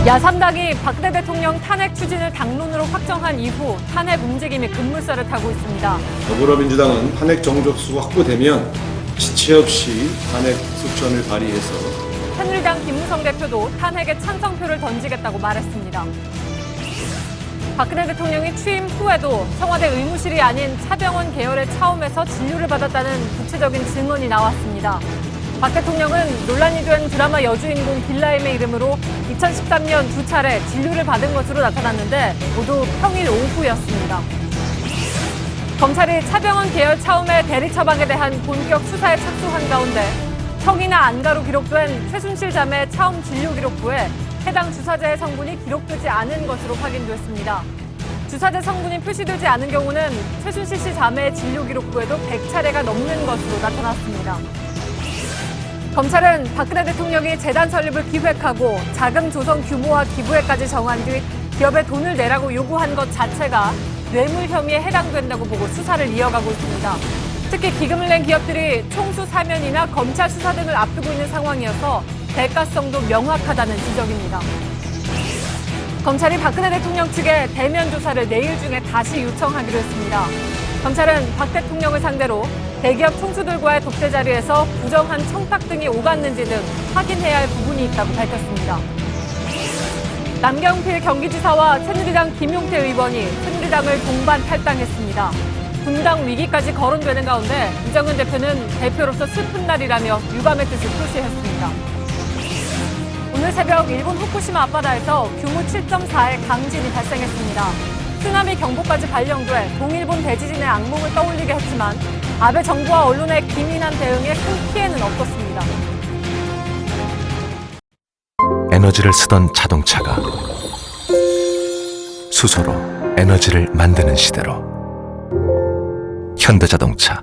야3당이 박근혜 대통령 탄핵 추진을 당론으로 확정한 이후 탄핵 움직임이 급물살을 타고 있습니다. 더불어민주당은 탄핵 정족수 확보되면 지체 없이 탄핵 소추안을 발의해서 새누리당 김무성 대표도 탄핵에 찬성표를 던지겠다고 말했습니다. 박근혜 대통령이 취임 후에도 청와대 의무실이 아닌 차병원 계열의 차움에서 진료를 받았다는 구체적인 증언이 나왔습니다. 박 대통령은 논란이 된 드라마 여주인공 빌라임의 이름으로 2013년 2차례 진료를 받은 것으로 나타났는데 모두 평일 오후였습니다. 검찰이 차병원 계열 차움의 대리 처방에 대한 본격 수사에 착수한 가운데 청이나 안가로 기록된 최순실 자매 차움 진료 기록부에 해당 주사제의 성분이 기록되지 않은 것으로 확인됐습니다. 주사제 성분이 표시되지 않은 경우는 최순실 씨 자매의 진료 기록부에도 100차례가 넘는 것으로 나타났습니다. 검찰은 박근혜 대통령이 재단 설립을 기획하고 자금 조성 규모와 기부액까지 정한 뒤 기업에 돈을 내라고 요구한 것 자체가 뇌물 혐의에 해당된다고 보고 수사를 이어가고 있습니다. 특히 기금을 낸 기업들이 총수 사면이나 검찰 수사 등을 앞두고 있는 상황이어서 대가성도 명확하다는 지적입니다. 검찰이 박근혜 대통령 측에 대면 조사를 내일 중에 다시 요청하기로 했습니다. 검찰은 박 대통령을 상대로 대기업 총수들과의 독대 자리에서 부정한 청탁 등이 오갔는지 등 확인해야 할 부분이 있다고 밝혔습니다. 남경필 경기지사와 새누리당 김용태 의원이 새누리당을 동반 탈당했습니다. 분당 위기까지 거론되는 가운데 이정은 대표는 대표로서 슬픈 날이라며 유감의 뜻을 표시했습니다. 오늘 새벽 일본 후쿠시마 앞바다에서 규모 7.4의 강진이 발생했습니다. 쓰나미 경보까지 발령돼 동일본 대지진의 악몽을 떠올리게 했지만 아베 정부와 언론의 기민한 대응에 큰 피해는 없었습니다. 에너지를 쓰던 자동차가 수소로 에너지를 만드는 시대로 현대자동차.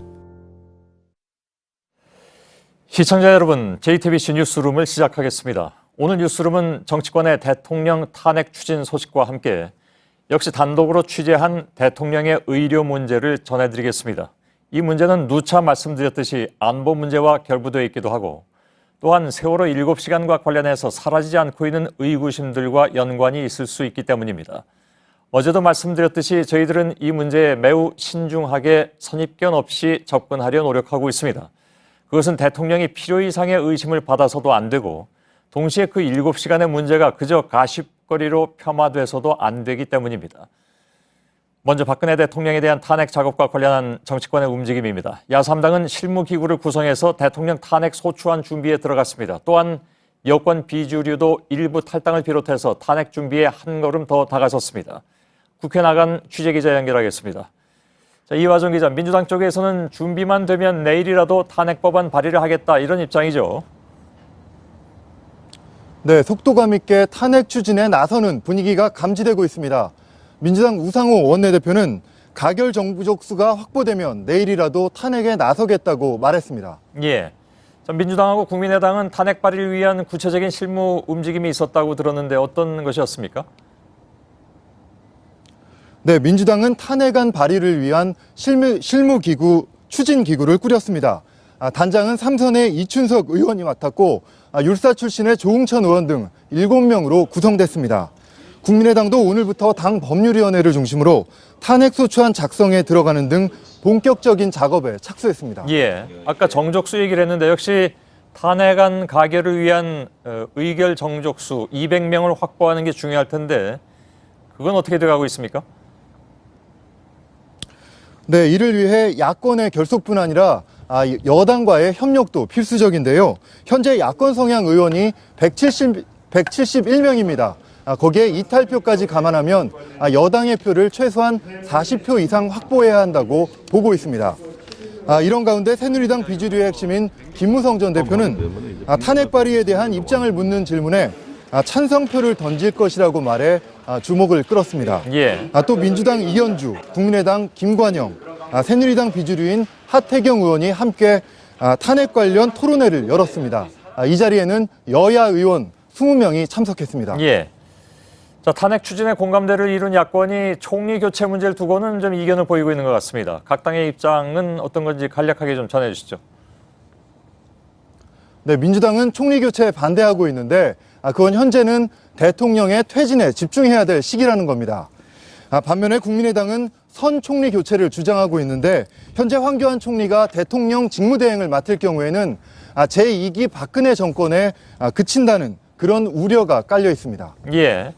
시청자 여러분, JTBC 뉴스룸을 시작하겠습니다. 오늘 뉴스룸은 정치권의 대통령 탄핵 추진 소식과 함께 역시 단독으로 취재한 대통령의 의료 문제를 전해드리겠습니다. 이 문제는 누차 말씀드렸듯이 안보 문제와 결부되어 있기도 하고 또한 세월호 7시간과 관련해서 사라지지 않고 있는 의구심들과 연관이 있을 수 있기 때문입니다. 어제도 말씀드렸듯이 저희들은 이 문제에 매우 신중하게 선입견 없이 접근하려 노력하고 있습니다. 그것은 대통령이 필요 이상의 의심을 받아서도 안 되고 동시에 그 7시간의 문제가 그저 가십거리로 폄하돼서도 안 되기 때문입니다. 먼저 박근혜 대통령에 대한 탄핵 작업과 관련한 정치권의 움직임입니다. 야3당은 실무기구를 구성해서 대통령 탄핵 소추안 준비에 들어갔습니다. 또한 여권 비주류도 일부 탈당을 비롯해서 탄핵 준비에 한 걸음 더 다가섰습니다. 국회 나간 취재기자 연결하겠습니다. 자, 이화정 기자, 민주당 쪽에서는 준비만 되면 내일이라도 탄핵법안 발의를 하겠다 이런 입장이죠. 네, 속도감 있게 탄핵 추진에 나서는 분위기가 감지되고 있습니다. 민주당 우상호 원내대표는 가결 정족수가 확보되면 내일이라도 탄핵에 나서겠다고 말했습니다. 예. 민주당하고 국민의당은 탄핵 발의를 위한 구체적인 실무 움직임이 있었다고 들었는데 어떤 것이었습니까? 네, 민주당은 탄핵안 발의를 위한 실무기구 추진기구를 꾸렸습니다. 단장은 삼선의 이춘석 의원이 맡았고 율사 출신의 조응천 의원 등 7명으로 구성됐습니다. 국민의당도 오늘부터 당 법률위원회를 중심으로 탄핵소추안 작성에 들어가는 등 본격적인 작업에 착수했습니다. 예, 아까 정족수 얘기를 했는데 역시 탄핵안 가결을 위한 의결 정족수 200명을 확보하는 게 중요할 텐데 그건 어떻게 돼가고 있습니까? 네, 이를 위해 야권의 결속뿐 아니라 여당과의 협력도 필수적인데요. 현재 야권 성향 의원이 171명입니다. 거기에 이탈표까지 감안하면 여당의 표를 최소한 40표 이상 확보해야 한다고 보고 있습니다. 이런 가운데 새누리당 비주류의 핵심인 김무성 전 대표는 탄핵 발의에 대한 입장을 묻는 질문에 찬성표를 던질 것이라고 말해 주목을 끌었습니다. 예. 또 민주당 이현주, 국민의당 김관영, 새누리당 비주류인 하태경 의원이 함께 탄핵 관련 토론회를 열었습니다. 이 자리에는 여야 의원 20명이 참석했습니다. 예. 자, 탄핵 추진에 공감대를 이룬 야권이 총리 교체 문제를 두고는 좀 이견을 보이고 있는 것 같습니다. 각 당의 입장은 어떤 건지 간략하게 좀 전해주시죠. 네, 민주당은 총리 교체에 반대하고 있는데 그건 현재는 대통령의 퇴진에 집중해야 될 시기라는 겁니다. 반면에 국민의당은 선 총리 교체를 주장하고 있는데 현재 황교안 총리가 대통령 직무대행을 맡을 경우에는 제2기 박근혜 정권에 그친다는 그런 우려가 깔려 있습니다. 예.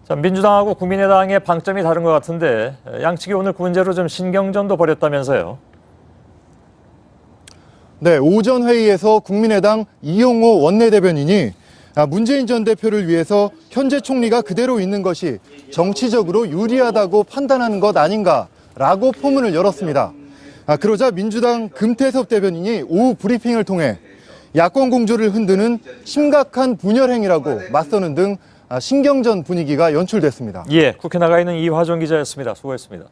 자, 민주당하고 국민의당의 방점이 다른 것 같은데 양측이 오늘 그 문제로 좀 신경전도 벌였다면서요. 네, 오전 회의에서 국민의당 이용호 원내대변인이 문재인 전 대표를 위해서 현재 총리가 그대로 있는 것이 정치적으로 유리하다고 판단하는 것 아닌가라고 포문을 열었습니다. 그러자 민주당 금태섭 대변인이 오후 브리핑을 통해 야권 공조를 흔드는 심각한 분열 행위라고 맞서는 등 신경전 분위기가 연출됐습니다. 예, 국회 나가 있는 이화정 기자였습니다. 수고했습니다.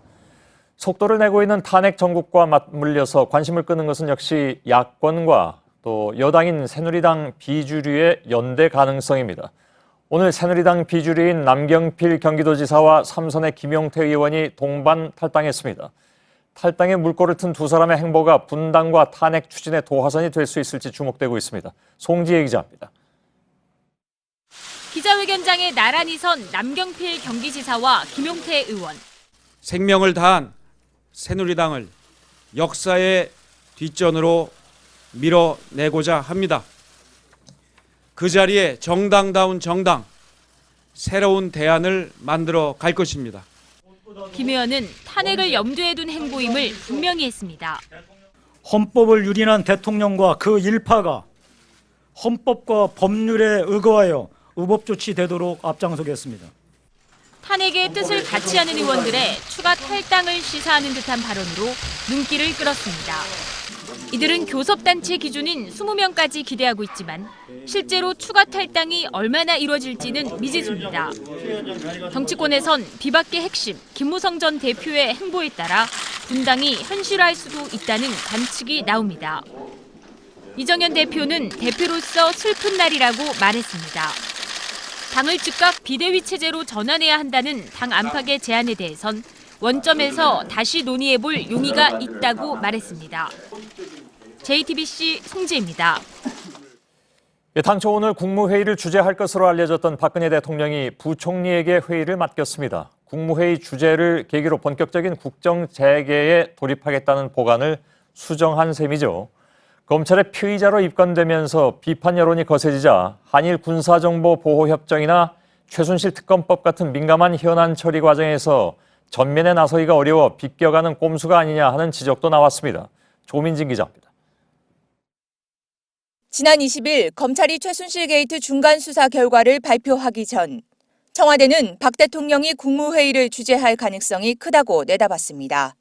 속도를 내고 있는 탄핵 정국과 맞물려서 관심을 끄는 것은 역시 야권과 또 여당인 새누리당 비주류의 연대 가능성입니다. 오늘 새누리당 비주류인 남경필 경기도지사와 삼선의 김용태 의원이 동반 탈당했습니다. 탈당에 물꼬를 튼 두 사람의 행보가 분당과 탄핵 추진의 도화선이 될 수 있을지 주목되고 있습니다. 송지혜 기자입니다. 기자회견장에 나란히 선 남경필 경기지사와 김용태 의원. 생명을 다한 새누리당을 역사의 뒷전으로 밀어내고자 합니다. 그 자리에 정당다운 정당, 새로운 대안을 만들어 갈 것입니다. 김 의원은 탄핵을 염두에 둔 행보임을 분명히 했습니다. 헌법을 유린한 대통령과 그 일파가 헌법과 법률에 의거하여 의법 조치되도록 앞장서겠습니다. 탄핵의 뜻을 같이 하는 의원들의 추가 탈당을 시사하는 듯한 발언으로 눈길을 끌었습니다. 이들은 교섭단체 기준인 20명까지 기대하고 있지만 실제로 추가 탈당이 얼마나 이루어질지는 미지수입니다. 정치권에선 비박계 핵심 김무성 전 대표의 행보에 따라 분당이 현실화할 수도 있다는 관측이 나옵니다. 이정현 대표는 대표로서 슬픈 날이라고 말했습니다. 당을 즉각 비대위 체제로 전환해야 한다는 당 안팎의 제안에 대해선 원점에서 다시 논의해볼 용의가 있다고 말했습니다. JTBC 송지혜입니다. 당초 오늘 국무회의를 주재할 것으로 알려졌던 박근혜 대통령이 부총리에게 회의를 맡겼습니다. 국무회의 주재를 계기로 본격적인 국정 재개에 돌입하겠다는 보관을 수정한 셈이죠. 검찰의 피의자로 입건되면서 비판 여론이 거세지자 한일 군사정보보호협정이나 최순실 특검법 같은 민감한 현안 처리 과정에서 전면에 나서기가 어려워 비껴가는 꼼수가 아니냐 하는 지적도 나왔습니다. 조민진 기자입니다. 지난 20일 검찰이 최순실 게이트 중간 수사 결과를 발표하기 전 청와대는 박 대통령이 국무회의를 주재할 가능성이 크다고 내다봤습니다.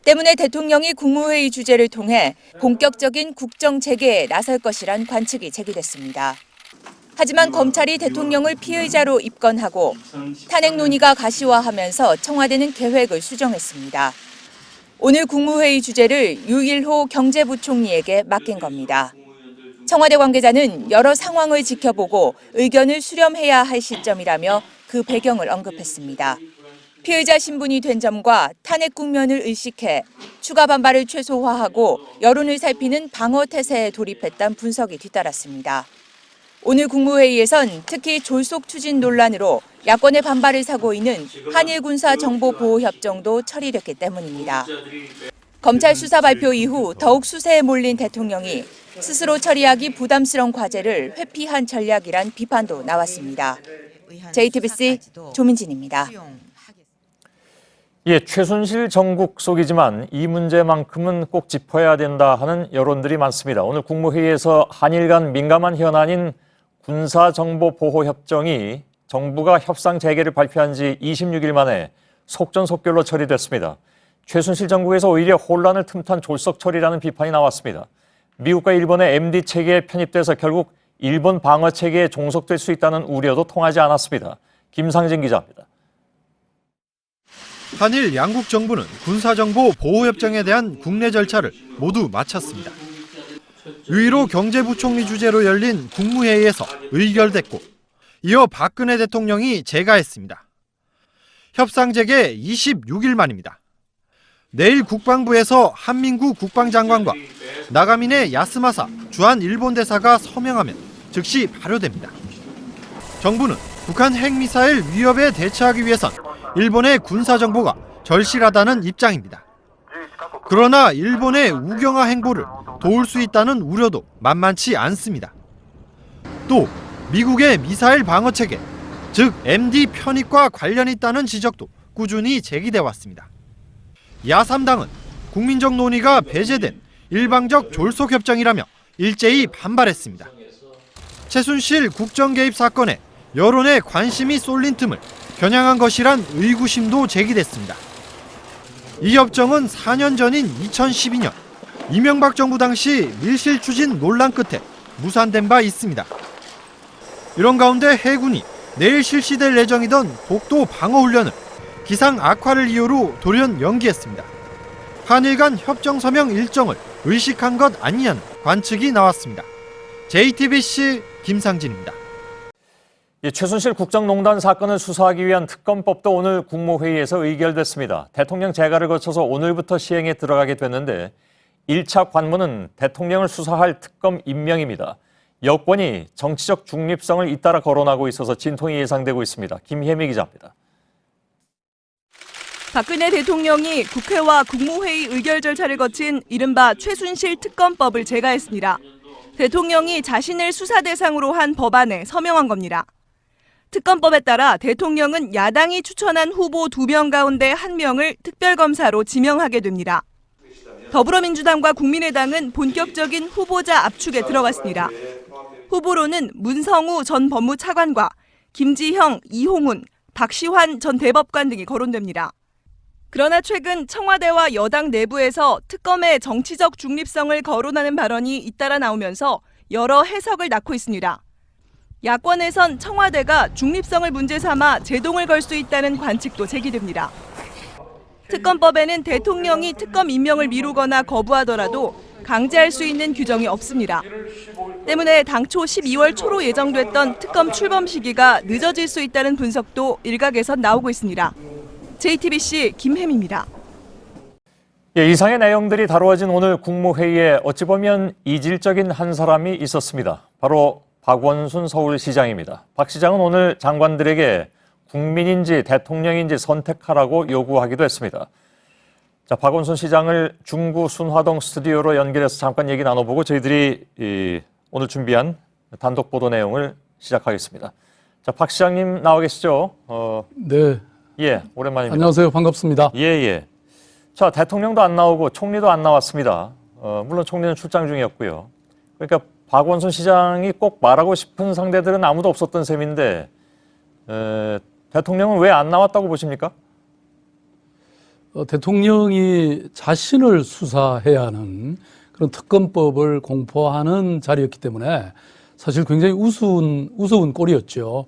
때문에 대통령이 국무회의 주재를 통해 본격적인 국정 재개에 나설 것이란 관측이 제기됐습니다. 하지만 검찰이 대통령을 피의자로 입건하고 탄핵 논의가 가시화하면서 청와대는 계획을 수정했습니다. 오늘 국무회의 주재를 유일호 경제부총리에게 맡긴 겁니다. 청와대 관계자는 여러 상황을 지켜보고 의견을 수렴해야 할 시점이라며 그 배경을 언급했습니다. 피의자 신분이 된 점과 탄핵 국면을 의식해 추가 반발을 최소화하고 여론을 살피는 방어 태세에 돌입했다는 분석이 뒤따랐습니다. 오늘 국무회의에선 특히 졸속 추진 논란으로 야권의 반발을 사고 있는 한일 군사 정보 보호 협정도 처리됐기 때문입니다. 검찰 수사 발표 이후 더욱 수세에 몰린 대통령이 스스로 처리하기 부담스러운 과제를 회피한 전략이란 비판도 나왔습니다. JTBC 조민진입니다. 예, 최순실 정국 속이지만 이 문제만큼은 꼭 짚어야 된다 하는 여론들이 많습니다. 오늘 국무회의에서 한일 간 민감한 현안인 군사정보보호협정이 정부가 협상 재개를 발표한 지 26일 만에 속전속결로 처리됐습니다. 최순실 정국에서 오히려 혼란을 틈탄 졸속 처리라는 비판이 나왔습니다. 미국과 일본의 MD 체계에 편입돼서 결국 일본 방어 체계에 종속될 수 있다는 우려도 통하지 않았습니다. 김상진 기자입니다. 한일 양국 정부는 군사정보 보호협정에 대한 국내 절차를 모두 마쳤습니다. 유일호 경제부총리 주재로 열린 국무회의에서 의결됐고 이어 박근혜 대통령이 재가했습니다. 협상 재개 26일 만입니다. 내일 국방부에서 한민구 국방장관과 나가미네 야스마사 주한 일본 대사가 서명하면 즉시 발효됩니다. 정부는 북한 핵미사일 위협에 대처하기 위해선 일본의 군사정보가 절실하다는 입장입니다. 그러나 일본의 우경화 행보를 도울 수 있다는 우려도 만만치 않습니다. 또 미국의 미사일 방어체계, 즉 MD 편입과 관련이 있다는 지적도 꾸준히 제기돼 왔습니다. 야3당은 국민적 논의가 배제된 일방적 졸속협정이라며 일제히 반발했습니다. 최순실 국정 개입 사건에 여론의 관심이 쏠린 틈을 겨냥한 것이란 의구심도 제기됐습니다. 이 협정은 4년 전인 2012년 이명박 정부 당시 밀실 추진 논란 끝에 무산된 바 있습니다. 이런 가운데 해군이 내일 실시될 예정이던 독도 방어훈련을 기상 악화를 이유로 돌연 연기했습니다. 한일 간 협정 서명 일정을 의식한 것 아니냐는 관측이 나왔습니다. JTBC 김상진입니다. 최순실 국정농단 사건을 수사하기 위한 특검법도 오늘 국무회의에서 의결됐습니다. 대통령 재가를 거쳐서 오늘부터 시행에 들어가게 됐는데 1차 관문은 대통령을 수사할 특검 임명입니다. 여권이 정치적 중립성을 잇따라 거론하고 있어서 진통이 예상되고 있습니다. 김혜미 기자입니다. 박근혜 대통령이 국회와 국무회의 의결 절차를 거친 이른바 최순실 특검법을 제가했습니다. 대통령이 자신을 수사 대상으로 한 법안에 서명한 겁니다. 특검법에 따라 대통령은 야당이 추천한 후보 2명 가운데 1명을 특별검사로 지명하게 됩니다. 더불어민주당과 국민의당은 본격적인 후보자 압축에 들어갔습니다. 후보로는 문성우 전 법무차관과 김지형, 이홍훈, 박시환 전 대법관 등이 거론됩니다. 그러나 최근 청와대와 여당 내부에서 특검의 정치적 중립성을 거론하는 발언이 잇따라 나오면서 여러 해석을 낳고 있습니다. 야권에선 청와대가 중립성을 문제 삼아 제동을 걸 수 있다는 관측도 제기됩니다. 특검법에는 대통령이 특검 임명을 미루거나 거부하더라도 강제할 수 있는 규정이 없습니다. 때문에 당초 12월 초로 예정됐던 특검 출범 시기가 늦어질 수 있다는 분석도 일각에서 나오고 있습니다. JTBC 김혜미입니다. 이상의 내용들이 다루어진 오늘 국무회의에 어찌 보면 이질적인 한 사람이 있었습니다. 바로 박원순 서울시장입니다. 박 시장은 오늘 장관들에게 국민인지 대통령인지 선택하라고 요구하기도 했습니다. 자, 박원순 시장을 중구 순화동 스튜디오로 연결해서 잠깐 얘기 나눠보고 저희들이 오늘 준비한 단독 보도 내용을 시작하겠습니다. 자, 박 시장님 나와 계시죠? 네. 예, 오랜만입니다. 안녕하세요. 반갑습니다. 예. 자, 대통령도 안 나오고 총리도 안 나왔습니다. 물론 총리는 출장 중이었고요. 그러니까 박원순 시장이 꼭 말하고 싶은 상대들은 아무도 없었던 셈인데 대통령은 왜 안 나왔다고 보십니까? 대통령이 자신을 수사해야 하는 그런 특검법을 공포하는 자리였기 때문에 사실 굉장히 우스운 꼴이었죠.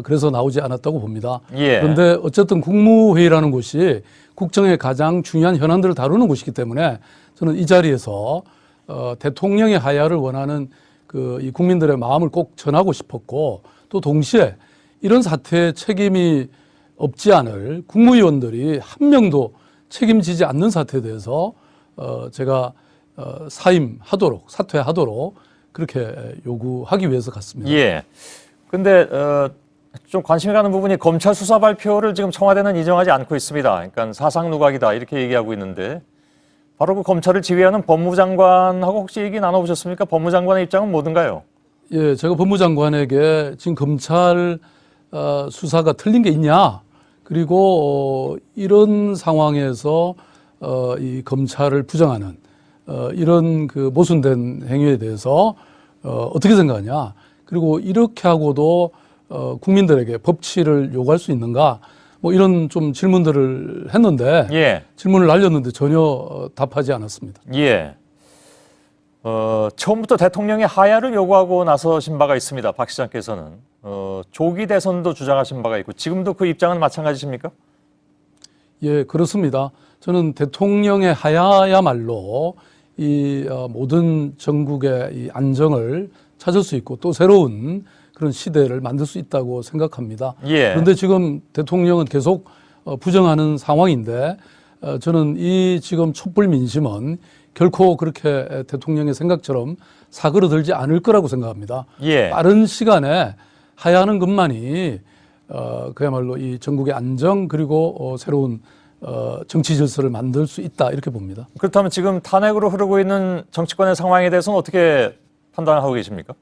그래서 나오지 않았다고 봅니다. 예. 그런데 어쨌든 국무회의라는 곳이 국정의 가장 중요한 현안들을 다루는 곳이기 때문에 저는 이 자리에서 대통령의 하야를 원하는 이 국민들의 마음을 꼭 전하고 싶었고 또 동시에 이런 사태에 책임이 없지 않을 국무위원들이 한 명도 책임지지 않는 사태에 대해서 제가 사퇴하도록 그렇게 요구하기 위해서 갔습니다. 예. 근데 좀 관심이 가는 부분이 검찰 수사 발표를 지금 청와대는 인정하지 않고 있습니다. 그러니까 사상 누각이다 이렇게 얘기하고 있는데 바로 그 검찰을 지휘하는 법무장관하고 혹시 얘기 나눠보셨습니까? 법무장관의 입장은 뭐든가요? 예, 제가 법무장관에게 지금 검찰 수사가 틀린 게 있냐? 그리고 이런 상황에서 이 검찰을 부정하는 이런 그 모순된 행위에 대해서 어떻게 생각하냐? 그리고 이렇게 하고도 국민들에게 법치를 요구할 수 있는가? 뭐 이런 좀 질문들을 했는데 예. 질문을 날렸는데 전혀 답하지 않았습니다. 예. 처음부터 대통령의 하야를 요구하고 나서신 바가 있습니다. 박 시장께서는 조기 대선도 주장하신 바가 있고 지금도 그 입장은 마찬가지십니까? 예, 그렇습니다. 저는 대통령의 하야야말로 이 모든 전국의 이 안정을 찾을 수 있고 또 새로운 그런 시대를 만들 수 있다고 생각합니다. 예. 그런데 지금 대통령은 계속 부정하는 상황인데 저는 이 지금 촛불 민심은 결코 그렇게 대통령의 생각처럼 사그러들지 않을 거라고 생각합니다. 예. 빠른 시간에 하야하는 것만이 그야말로 이 전국의 안정 그리고 새로운 정치 질서를 만들 수 있다 이렇게 봅니다. 그렇다면 지금 탄핵으로 흐르고 있는 정치권의 상황에 대해서는 어떻게 판단하고 계십니까?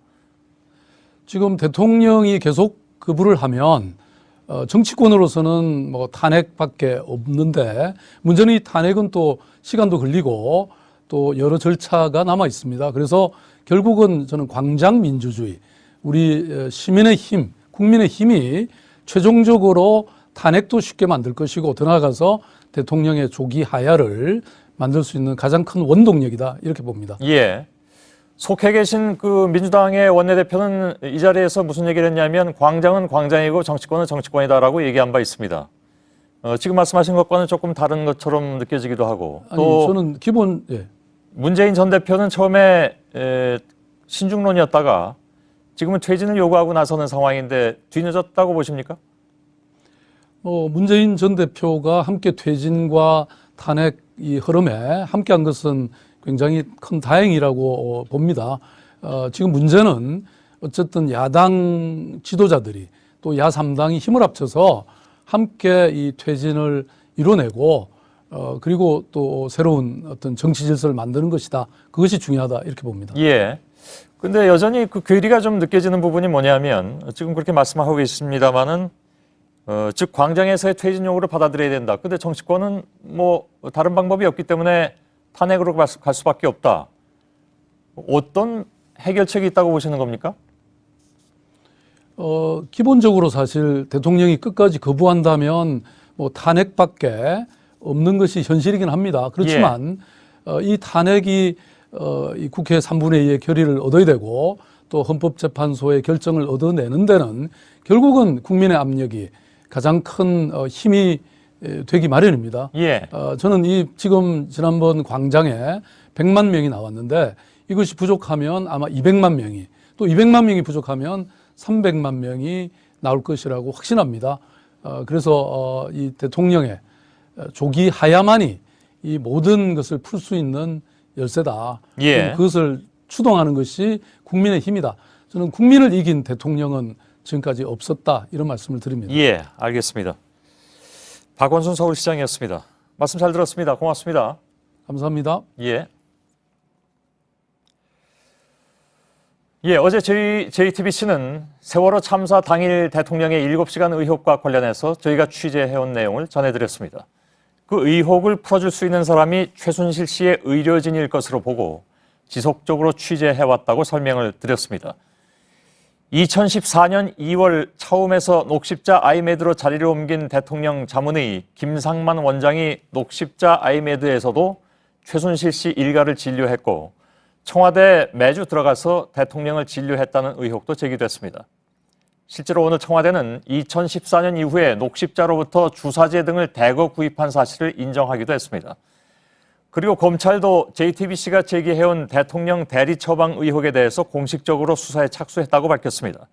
지금 대통령이 계속 거부를 하면 정치권으로서는 뭐 탄핵밖에 없는데 문제는 이 탄핵은 또 시간도 걸리고 또 여러 절차가 남아 있습니다. 그래서 결국은 저는 광장 민주주의, 우리 시민의 힘, 국민의 힘이 최종적으로 탄핵도 쉽게 만들 것이고 더 나아가서 대통령의 조기 하야를 만들 수 있는 가장 큰 원동력이다 이렇게 봅니다. 예. 속해 계신 그 민주당의 원내대표는 이 자리에서 무슨 얘기를 했냐면 광장은 광장이고 정치권은 정치권이다라고 얘기한 바 있습니다. 지금 말씀하신 것과는 조금 다른 것처럼 느껴지기도 하고 또 저는 기본 문재인 전 대표는 처음에 신중론이었다가 지금은 퇴진을 요구하고 나서는 상황인데 뒤늦었다고 보십니까? 문재인 전 대표가 함께 퇴진과 탄핵 이 흐름에 함께한 것은 굉장히 큰 다행이라고 봅니다. 지금 문제는 어쨌든 야당 지도자들이 또 야3당이 힘을 합쳐서 함께 이 퇴진을 이뤄내고 그리고 또 새로운 어떤 정치 질서를 만드는 것이다. 그것이 중요하다 이렇게 봅니다. 예. 근데 여전히 그 괴리가 좀 느껴지는 부분이 뭐냐면 지금 그렇게 말씀하고 계십니다만은 즉 광장에서의 퇴진 요구를 받아들여야 된다. 근데 정치권은 뭐 다른 방법이 없기 때문에 탄핵으로 갈 수밖에 없다. 어떤 해결책이 있다고 보시는 겁니까? 기본적으로 사실 대통령이 끝까지 거부한다면 뭐 탄핵밖에 없는 것이 현실이긴 합니다. 그렇지만 이 탄핵이 이 국회 3분의 2의 결의를 얻어야 되고 또 헌법재판소의 결정을 얻어내는 데는 결국은 국민의 압력이 가장 큰 힘이 되기 마련입니다. 저는 지금 지난번 광장에 100만 명이 나왔는데 이것이 부족하면 아마 200만 명이 또 200만 명이 부족하면 300만 명이 나올 것이라고 확신합니다. 그래서 이 대통령의 조기 하야만이 이 모든 것을 풀 수 있는 열쇠다. 그것을 추동하는 것이 국민의 힘이다. 저는 국민을 이긴 대통령은 지금까지 없었다 이런 말씀을 드립니다. 예, 알겠습니다. 박원순 서울시장이었습니다. 말씀 잘 들었습니다. 고맙습니다. 감사합니다. 예. 어제 저희 JTBC는 세월호 참사 당일 대통령의 7시간 의혹과 관련해서 저희가 취재해온 내용을 전해드렸습니다. 그 의혹을 풀어줄 수 있는 사람이 최순실 씨의 의료진일 것으로 보고 지속적으로 취재해왔다고 설명을 드렸습니다. 2014년 2월 처음에서 녹십자 아이메드로 자리를 옮긴 대통령 자문의 김상만 원장이 녹십자 아이메드에서도 최순실 씨 일가를 진료했고 청와대에 매주 들어가서 대통령을 진료했다는 의혹도 제기됐습니다. 실제로 오늘 청와대는 2014년 이후에 녹십자로부터 주사제 등을 대거 구입한 사실을 인정하기도 했습니다. 그리고 검찰도 JTBC가 제기해온 대통령 대리 처방 의혹에 대해서 공식적으로 수사에 착수했다고 밝혔습니다.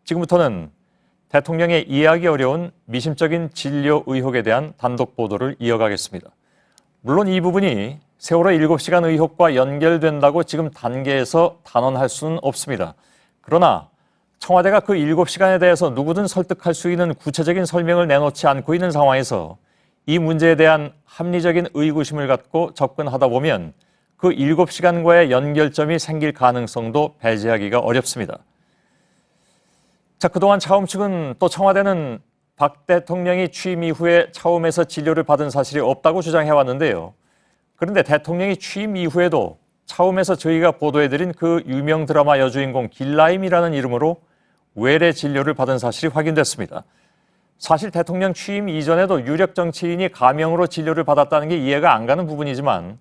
지금부터는 대통령의 이해하기 어려운 미심적인 진료 의혹에 대한 단독 보도를 이어가겠습니다. 물론 이 부분이 세월호 7시간 의혹과 연결된다고 지금 단계에서 단언할 수는 없습니다. 그러나 청와대가 그 7시간에 대해서 누구든 설득할 수 있는 구체적인 설명을 내놓지 않고 있는 상황에서 이 문제에 대한 합리적인 의구심을 갖고 접근하다 보면 그 7시간과의 연결점이 생길 가능성도 배제하기가 어렵습니다. 자, 그동안 차움 측은 또 청와대는 박 대통령이 취임 이후에 차움에서 진료를 받은 사실이 없다고 주장해왔는데요. 그런데 대통령이 취임 이후에도 차움에서 저희가 보도해드린 그 유명 드라마 여주인공 길라임이라는 이름으로 외래 진료를 받은 사실이 확인됐습니다. 사실 대통령 취임 이전에도 유력 정치인이 가명으로 진료를 받았다는 게 이해가 안 가는 부분이지만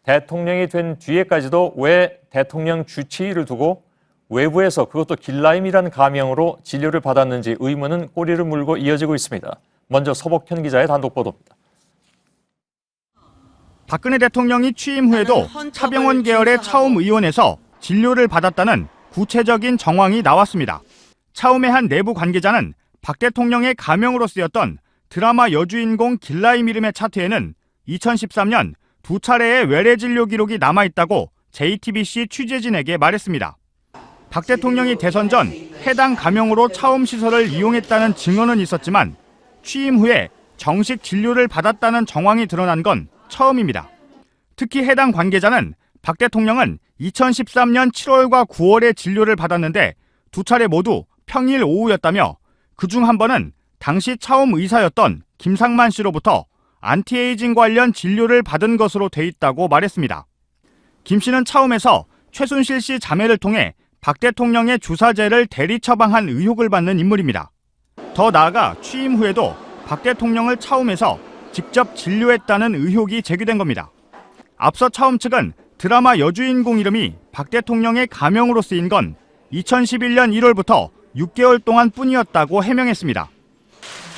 대통령이 된 뒤에까지도 왜 대통령 주치의를 두고 외부에서 그것도 길라임이라는 가명으로 진료를 받았는지 의문은 꼬리를 물고 이어지고 있습니다. 먼저 서복현 기자의 단독 보도입니다. 박근혜 대통령이 취임 후에도 차병원 계열의 차움 의원에서 진료를 받았다는 구체적인 정황이 나왔습니다. 차움의 한 내부 관계자는 박 대통령의 가명으로 쓰였던 드라마 여주인공 길라임 이름의 차트에는 2013년 2차례의 외래 진료 기록이 남아있다고 JTBC 취재진에게 말했습니다. 박 대통령이 대선 전 해당 가명으로 차움 시설을 이용했다는 증언은 있었지만 취임 후에 정식 진료를 받았다는 정황이 드러난 건 처음입니다. 특히 해당 관계자는 박 대통령은 2013년 7월과 9월에 진료를 받았는데 두 차례 모두 평일 오후였다며 그중 한 번은 당시 차움 의사였던 김상만 씨로부터 안티에이징 관련 진료를 받은 것으로 돼 있다고 말했습니다. 김 씨는 차움에서 최순실 씨 자매를 통해 박 대통령의 주사제를 대리 처방한 의혹을 받는 인물입니다. 더 나아가 취임 후에도 박 대통령을 차움에서 직접 진료했다는 의혹이 제기된 겁니다. 앞서 차움 측은 드라마 여주인공 이름이 박 대통령의 가명으로 쓰인 건 2011년 1월부터 6개월 동안 뿐이었다고 해명했습니다.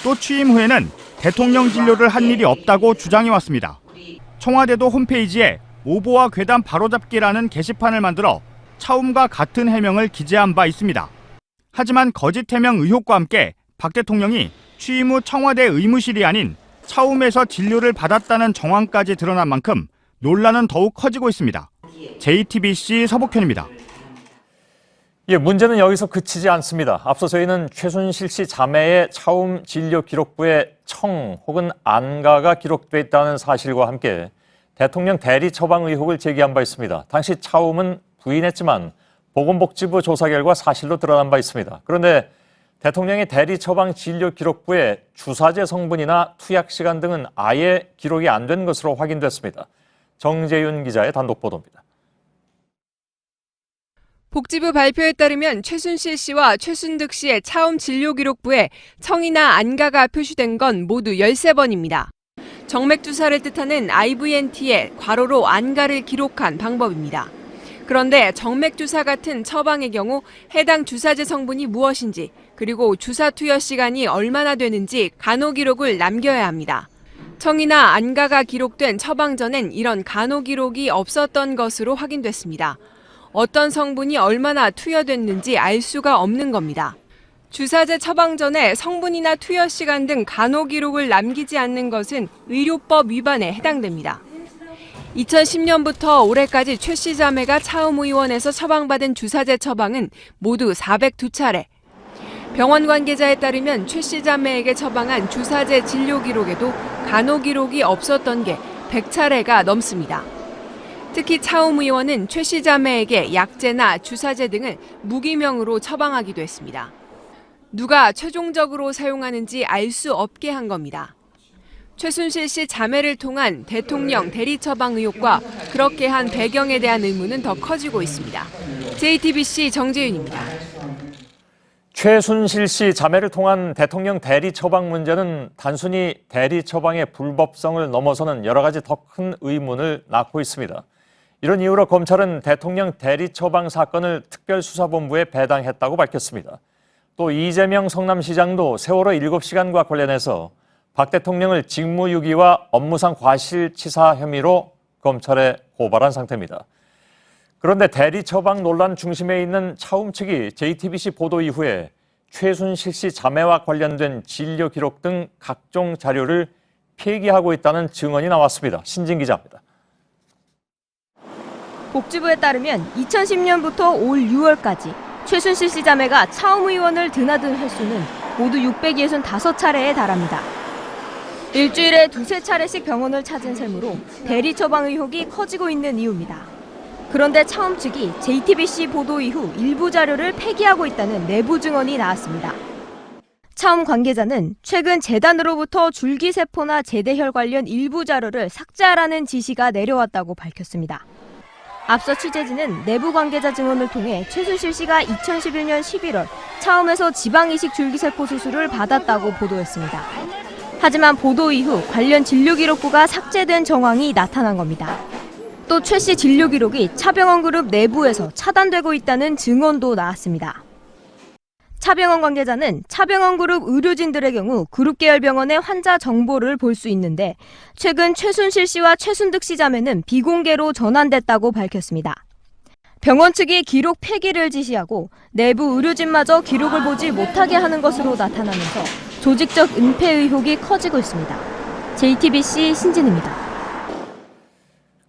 또 취임 후에는 대통령 진료를 한 일이 없다고 주장해왔습니다. 청와대도 홈페이지에 오보와 괴담 바로잡기라는 게시판을 만들어 차움과 같은 해명을 기재한 바 있습니다. 하지만 거짓 해명 의혹과 함께 박 대통령이 취임 후 청와대 의무실이 아닌 차움에서 진료를 받았다는 정황까지 드러난 만큼 논란은 더욱 커지고 있습니다. JTBC 서복현입니다. 예, 문제는 여기서 그치지 않습니다. 앞서 저희는 최순실 씨 자매의 차움 진료 기록부에 청 혹은 안가가 기록돼 있다는 사실과 함께 대통령 대리 처방 의혹을 제기한 바 있습니다. 당시 차움은 부인했지만 보건복지부 조사 결과 사실로 드러난 바 있습니다. 그런데 대통령의 대리 처방 진료 기록부에 주사제 성분이나 투약 시간 등은 아예 기록이 안 된 것으로 확인됐습니다. 정재윤 기자의 단독 보도입니다. 복지부 발표에 따르면 최순실 씨와 최순득 씨의 차움 진료 기록부에 청이나 안가가 표시된 건 모두 13번입니다. 정맥 주사를 뜻하는 IVNT에 괄호로 안가를 기록한 방법입니다. 그런데 정맥 주사 같은 처방의 경우 해당 주사제 성분이 무엇인지 그리고 주사 투여 시간이 얼마나 되는지 간호 기록을 남겨야 합니다. 청이나 안가가 기록된 처방 전엔 이런 간호 기록이 없었던 것으로 확인됐습니다. 어떤 성분이 얼마나 투여됐는지 알 수가 없는 겁니다. 주사제 처방 전에 성분이나 투여 시간 등 간호 기록을 남기지 않는 것은 의료법 위반에 해당됩니다. 2010년부터 올해까지 최 씨 자매가 차움의원에서 처방받은 주사제 처방은 모두 402차례. 병원 관계자에 따르면 최 씨 자매에게 처방한 주사제 진료 기록에도 간호 기록이 없었던 게 100차례가 넘습니다. 특히 차움 의원은 최 씨 자매에게 약제나 주사제 등을 무기명으로 처방하기도 했습니다. 누가 최종적으로 사용하는지 알 수 없게 한 겁니다. 최순실 씨 자매를 통한 대통령 대리 처방 의혹과 그렇게 한 배경에 대한 의문은 더 커지고 있습니다. JTBC 정재윤입니다. 최순실 씨 자매를 통한 대통령 대리 처방 문제는 단순히 대리 처방의 불법성을 넘어서는 여러 가지 더 큰 의문을 낳고 있습니다. 이런 이유로 검찰은 대통령 대리 처방 사건을 특별수사본부에 배당했다고 밝혔습니다. 또 이재명 성남시장도 세월호 7시간과 관련해서 박 대통령을 직무유기와 업무상 과실치사 혐의로 검찰에 고발한 상태입니다. 그런데 대리 처방 논란 중심에 있는 차움 측이 JTBC 보도 이후에 최순실 씨 자매와 관련된 진료 기록 등 각종 자료를 폐기하고 있다는 증언이 나왔습니다. 신진 기자입니다. 복지부에 따르면 2010년부터 올 6월까지 최순실 씨 자매가 차움 의원을 드나든 횟수는 모두 665차례에 달합니다. 일주일에 두세 차례씩 병원을 찾은 셈으로 대리 처방 의혹이 커지고 있는 이유입니다. 그런데 차움 측이 JTBC 보도 이후 일부 자료를 폐기하고 있다는 내부 증언이 나왔습니다. 차움 관계자는 최근 재단으로부터 줄기세포나 제대혈 관련 일부 자료를 삭제하라는 지시가 내려왔다고 밝혔습니다. 앞서 취재진은 내부 관계자 증언을 통해 최순실 씨가 2011년 11월 차움에서 지방이식 줄기세포 수술을 받았다고 보도했습니다. 하지만 보도 이후 관련 진료 기록부가 삭제된 정황이 나타난 겁니다. 또 최 씨 진료 기록이 차병원 그룹 내부에서 차단되고 있다는 증언도 나왔습니다. 차병원 관계자는 차병원 그룹 의료진들의 경우 그룹 계열 병원의 환자 정보를 볼 수 있는데 최근 최순실 씨와 최순득 씨 자매는 비공개로 전환됐다고 밝혔습니다. 병원 측이 기록 폐기를 지시하고 내부 의료진마저 기록을 보지 못하게 하는 것으로 나타나면서 조직적 은폐 의혹이 커지고 있습니다. JTBC 신진입니다.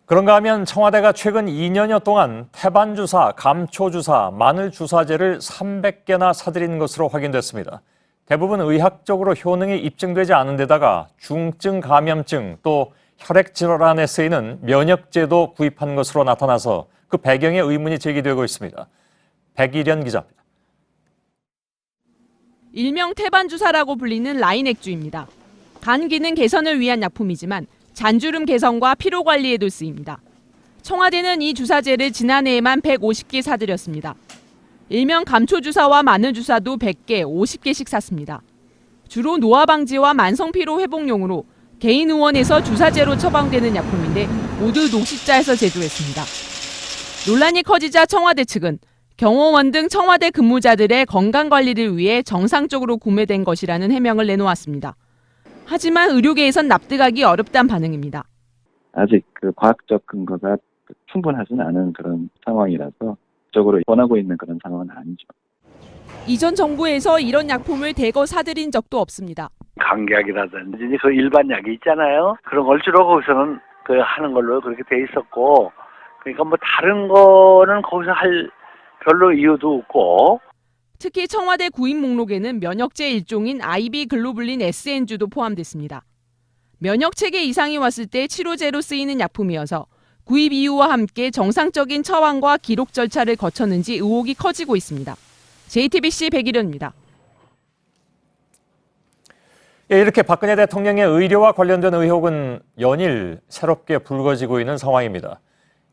그런가 하면 청와대가 최근 2년여 동안 태반주사, 감초주사, 마늘주사제를 300개나 사들인 것으로 확인됐습니다. 대부분 의학적으로 효능이 입증되지 않은 데다가 중증 감염증 또 혈액질환에 쓰이는 면역제도 구입한 것으로 나타나서 그 배경에 의문이 제기되고 있습니다. 백일현 기자입니다. 일명 태반주사라고 불리는 라인액주입니다. 간 기능 개선을 위한 약품이지만 잔주름 개선과 피로 관리에도 쓰입니다. 청와대는 이 주사제를 지난해에만 150개 사들였습니다. 일명 감초주사와 마늘주사도 100개, 50개씩 샀습니다. 주로 노화 방지와 만성피로 회복용으로 개인 의원에서 주사제로 처방되는 약품인데 모두 녹십자에서 제조했습니다. 논란이 커지자 청와대 측은 경호원 등 청와대 근무자들의 건강관리를 위해 정상적으로 구매된 것이라는 해명을 내놓았습니다. 하지만 의료계에선 납득하기 어렵다는 반응입니다. 아직 그 과학적 근거가 충분하지는 않은 그런 상황이라서 적으로 원하고 있는 그런 상황은 아니죠. 이전 정부에서 이런 약품을 대거 사들인 적도 없습니다. 감기약이라든지 그 일반 약이 있잖아요. 그런 걸 주로 거기서는 그 하는 걸로 그렇게 돼 있었고, 그러니까 뭐 다른 거는 거기서 할 별로 이유도 없고. 특히 청와대 구입 목록에는 면역제 일종인 IV 글로불린 SN주도 포함됐습니다. 면역체계 이상이 왔을 때 치료제로 쓰이는 약품이어서 구입 이유와 함께 정상적인 처방과 기록 절차를 거쳤는지 의혹이 커지고 있습니다. JTBC 백일현입니다. 이렇게 박근혜 대통령의 의료와 관련된 의혹은 연일 새롭게 불거지고 있는 상황입니다.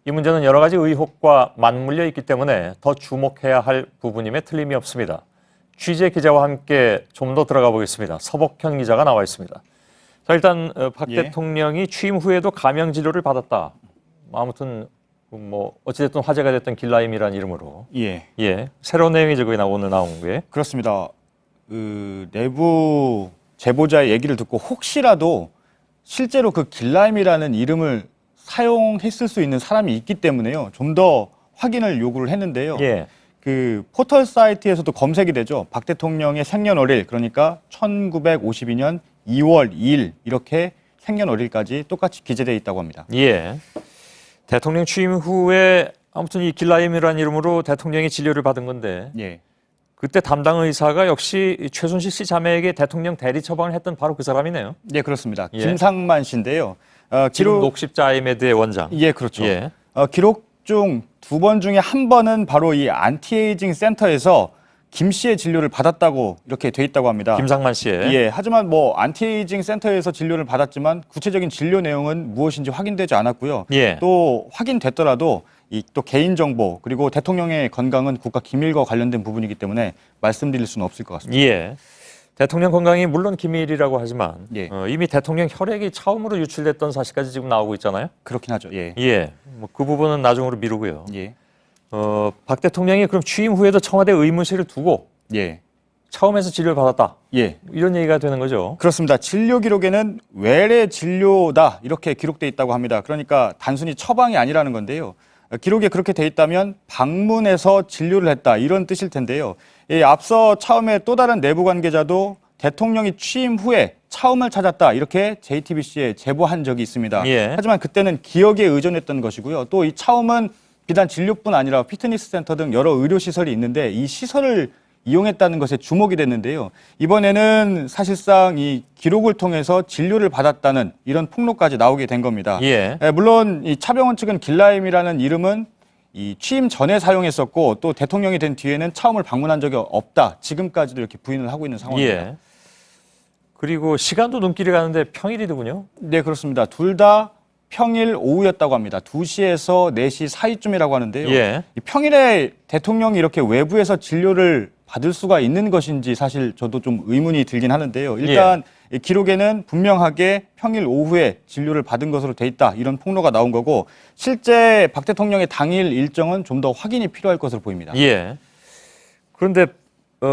이 문제는 여러 가지 의혹과 맞물려 있기 때문에 더 주목해야 할 부분임에 틀림이 없습니다. 취재 기자와 함께 좀 더 들어가 보겠습니다. 서복현 기자가 나와 있습니다. 자, 일단 박 대통령이 취임 후에도 감염 진료를 받았다. 아무튼 뭐 어찌됐든 화제가 됐던 길라임이라는 이름으로. 새로운 내용이죠, 그게 오늘 나온 게. 그렇습니다. 그 내부 제보자의 얘기를 듣고 혹시라도 실제로 그 길라임이라는 이름을 사용했을 수 있는 사람이 있기 때문에요. 좀 더 확인을 요구를 했는데요. 그 포털 사이트에서도 검색이 되죠. 박 대통령의 생년월일, 그러니까 1952년 2월 2일 이렇게 생년월일까지 똑같이 기재되어 있다고 합니다. 대통령 취임 후에 아무튼 이 길라임이라는 이름으로 대통령이 진료를 받은 건데 그때 담당 의사가 역시 최순실 씨 자매에게 대통령 대리 처방을 했던 바로 그 사람이네요. 네, 그렇습니다. 김상만 씨인데요. 지금 녹십자 아이메드의 원장. 그렇죠. 기록 중 2번 중에 한 번은 바로 이 안티에이징 센터에서 김 씨의 진료를 받았다고 이렇게 돼 있다고 합니다. 김상만 씨의. 하지만 뭐 안티에이징 센터에서 진료를 받았지만 구체적인 진료 내용은 무엇인지 확인되지 않았고요. 또 확인됐더라도 이 또 개인정보 그리고 대통령의 건강은 국가 기밀과 관련된 부분이기 때문에 말씀드릴 수는 없을 것 같습니다. 대통령 건강이 물론 기밀이라고 하지만 이미 대통령 혈액이 처음으로 유출됐던 사실까지 지금 나오고 있잖아요. 그렇긴 하죠. 뭐 그 부분은 나중으로 미루고요. 박 대통령이 그럼 취임 후에도 청와대 의무실을 두고 처음에서 진료를 받았다. 이런 얘기가 되는 거죠. 그렇습니다. 진료 기록에는 외래 진료다 이렇게 기록돼 있다고 합니다. 그러니까 단순히 처방이 아니라는 건데요. 기록에 그렇게 돼 있다면 방문해서 진료를 했다 이런 뜻일 텐데요. 앞서 처음에 또 다른 내부 관계자도 대통령이 취임 후에 차움을 찾았다 이렇게 JTBC에 제보한 적이 있습니다. 하지만 그때는 기억에 의존했던 것이고요. 또 이 차움은 비단 진료뿐 아니라 피트니스 센터 등 여러 의료시설이 있는데 이 시설을 이용했다는 것에 주목이 됐는데요. 이번에는 사실상 이 기록을 통해서 진료를 받았다는 이런 폭로까지 나오게 된 겁니다. 물론 이 차병원 측은 길라임이라는 이름은 이 취임 전에 사용했었고 또 대통령이 된 뒤에는 차움을 방문한 적이 없다. 지금까지도 이렇게 부인을 하고 있는 상황입니다. 그리고 시간도 눈길이 가는데 평일이더군요. 네, 그렇습니다. 둘 다 평일 오후였다고 합니다. 2시에서 4시 사이쯤이라고 하는데요. 이 평일에 대통령이 이렇게 외부에서 진료를 받을 수가 있는 것인지 사실 저도 좀 의문이 들긴 하는데요. 일단 이 기록에는 분명하게 평일 오후에 진료를 받은 것으로 돼 있다. 이런 폭로가 나온 거고 실제 박 대통령의 당일 일정은 좀 더 확인이 필요할 것으로 보입니다. 그런데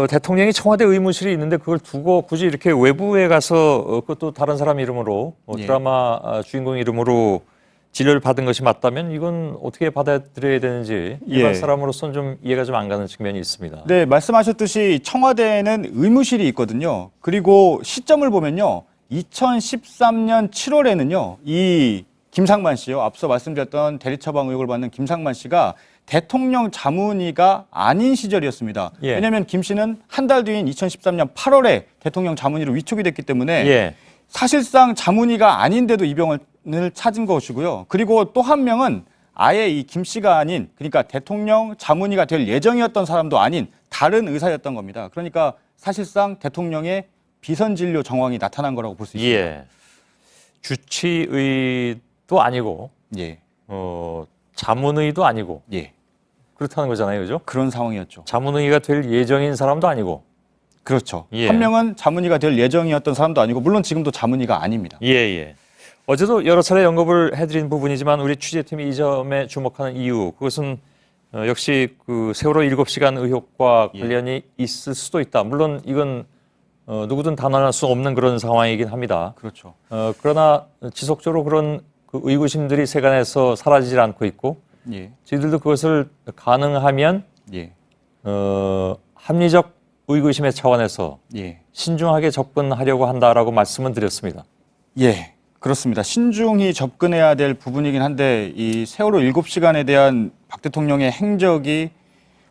대통령이 청와대 의무실이 있는데 그걸 두고 굳이 이렇게 외부에 가서 그것도 다른 사람 이름으로 드라마 주인공 이름으로 진료를 받은 것이 맞다면 이건 어떻게 받아들여야 되는지 일반 사람으로서는 좀 이해가 좀 안 가는 측면이 있습니다. 네, 말씀하셨듯이 청와대에는 의무실이 있거든요. 그리고 시점을 보면요. 2013년 7월에는요. 이 김상만 씨요. 앞서 말씀드렸던 대리 처방 의혹을 받는 김상만 씨가 대통령 자문의가 아닌 시절이었습니다. 예. 왜냐하면 김 씨는 한 달 뒤인 2013년 8월에 대통령 자문의로 위촉이 됐기 때문에 예. 사실상 자문의가 아닌데도 이병을 찾은 것이고요. 그리고 또 한 명은 아예 이 김 씨가 아닌, 그러니까 대통령 자문의가 될 예정이었던 사람도 아닌 다른 의사였던 겁니다. 그러니까 사실상 대통령의 비선 진료 정황이 나타난 거라고 볼 수 있습니다. 예. 주치의도 아니고, 예. 자문의도 아니고, 예. 그렇다는 거잖아요, 그죠? 그런 상황이었죠. 자문의가 될 예정인 사람도 아니고, 그렇죠. 예. 한 명은 자문의가 될 예정이었던 사람도 아니고, 물론 지금도 자문의가 아닙니다. 예, 예. 어제도 여러 차례 언급을 해드린 부분이지만 우리 취재팀이 이 점에 주목하는 이유, 그것은 역시 그 세월호 7시간 의혹과 관련이 있을 수도 있다. 물론 이건 누구든 단언할 수 없는 그런 상황이긴 합니다. 그렇죠. 그러나 지속적으로 그런 그 의구심들이 세간에서 사라지질 않고 있고, 예. 저희들도 그것을 가능하면 예. 합리적 의구심의 차원에서 예. 신중하게 접근하려고 한다라고 말씀은 드렸습니다. 예. 그렇습니다. 신중히 접근해야 될 부분이긴 한데 이 세월호 7시간에 대한 박 대통령의 행적이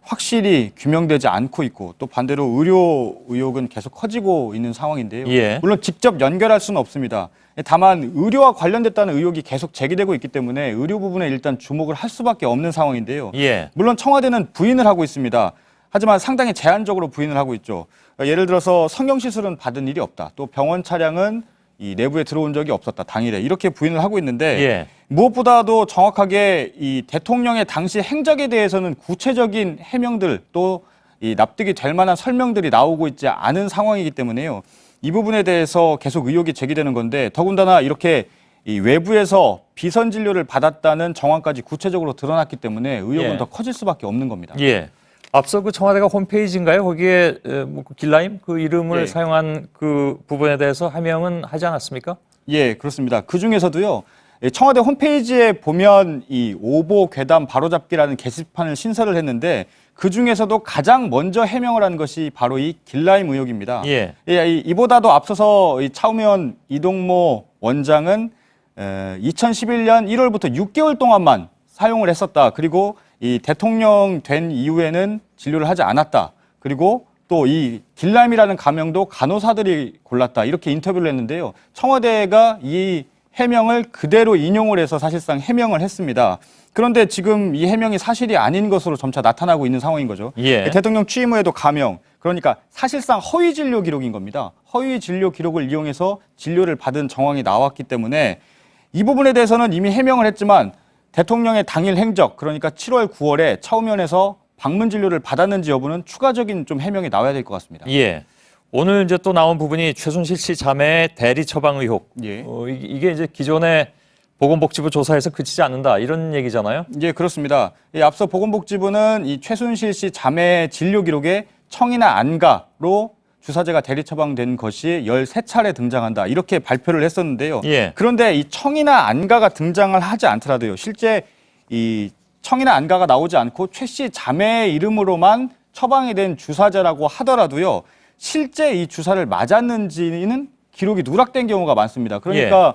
확실히 규명되지 않고 있고 또 반대로 의료 의혹은 계속 커지고 있는 상황인데요. 예. 물론 직접 연결할 수는 없습니다. 다만 의료와 관련됐다는 의혹이 계속 제기되고 있기 때문에 의료 부분에 일단 주목을 할 수밖에 없는 상황인데요. 예. 물론 청와대는 부인을 하고 있습니다. 하지만 상당히 제한적으로 부인을 하고 있죠. 예를 들어서 성형시술은 받은 일이 없다. 또 병원 차량은 이 내부에 들어온 적이 없었다. 당일에 이렇게 부인을 하고 있는데 예. 무엇보다도 정확하게 이 대통령의 당시 행적에 대해서는 구체적인 해명들 또 이 납득이 될 만한 설명들이 나오고 있지 않은 상황이기 때문에요. 이 부분에 대해서 계속 의혹이 제기되는 건데 더군다나 이렇게 이 외부에서 비선 진료를 받았다는 정황까지 구체적으로 드러났기 때문에 의혹은 예. 더 커질 수밖에 없는 겁니다. 예. 앞서 그 청와대가 홈페이지인가요? 거기에 그 길라임 그 이름을 예. 사용한 그 부분에 대해서 해명은 하지 않았습니까? 예, 그렇습니다. 그 중에서도요. 청와대 홈페이지에 보면 이 오보 괴담 바로잡기라는 게시판을 신설을 했는데 그 중에서도 가장 먼저 해명을 한 것이 바로 이 길라임 의혹입니다. 예. 이보다도 앞서서 이 차우면 이동모 원장은 2011년 1월부터 6개월 동안만 사용을 했었다. 그리고 이 대통령 된 이후에는 진료를 하지 않았다. 그리고 또 이 길라임이라는 가명도 간호사들이 골랐다. 이렇게 인터뷰를 했는데요. 청와대가 이 해명을 그대로 인용을 해서 사실상 해명을 했습니다. 그런데 지금 이 해명이 사실이 아닌 것으로 점차 나타나고 있는 상황인 거죠. 예. 대통령 취임 후에도 가명, 그러니까 사실상 허위 진료 기록인 겁니다. 허위 진료 기록을 이용해서 진료를 받은 정황이 나왔기 때문에 이 부분에 대해서는 이미 해명을 했지만 대통령의 당일 행적, 그러니까 7월, 9월에 차우면에서 방문 진료를 받았는지 여부는 추가적인 좀 해명이 나와야 될 것 같습니다. 예. 오늘 이제 또 나온 부분이 최순실 씨 자매의 대리 처방 의혹. 예. 이게 이제 기존의 보건복지부 조사에서 그치지 않는다 이런 얘기잖아요. 예, 그렇습니다. 앞서 보건복지부는 이 최순실 씨 자매 진료 기록에 청이나 안가로 주사제가 대리 처방된 것이 13차례 등장한다. 이렇게 발표를 했었는데요. 예. 그런데 이 청이나 안가가 등장을 하지 않더라도요. 실제 이 청이나 안가가 나오지 않고 최 씨 자매의 이름으로만 처방이 된 주사제라고 하더라도요. 실제 이 주사를 맞았는지는 기록이 누락된 경우가 많습니다. 그러니까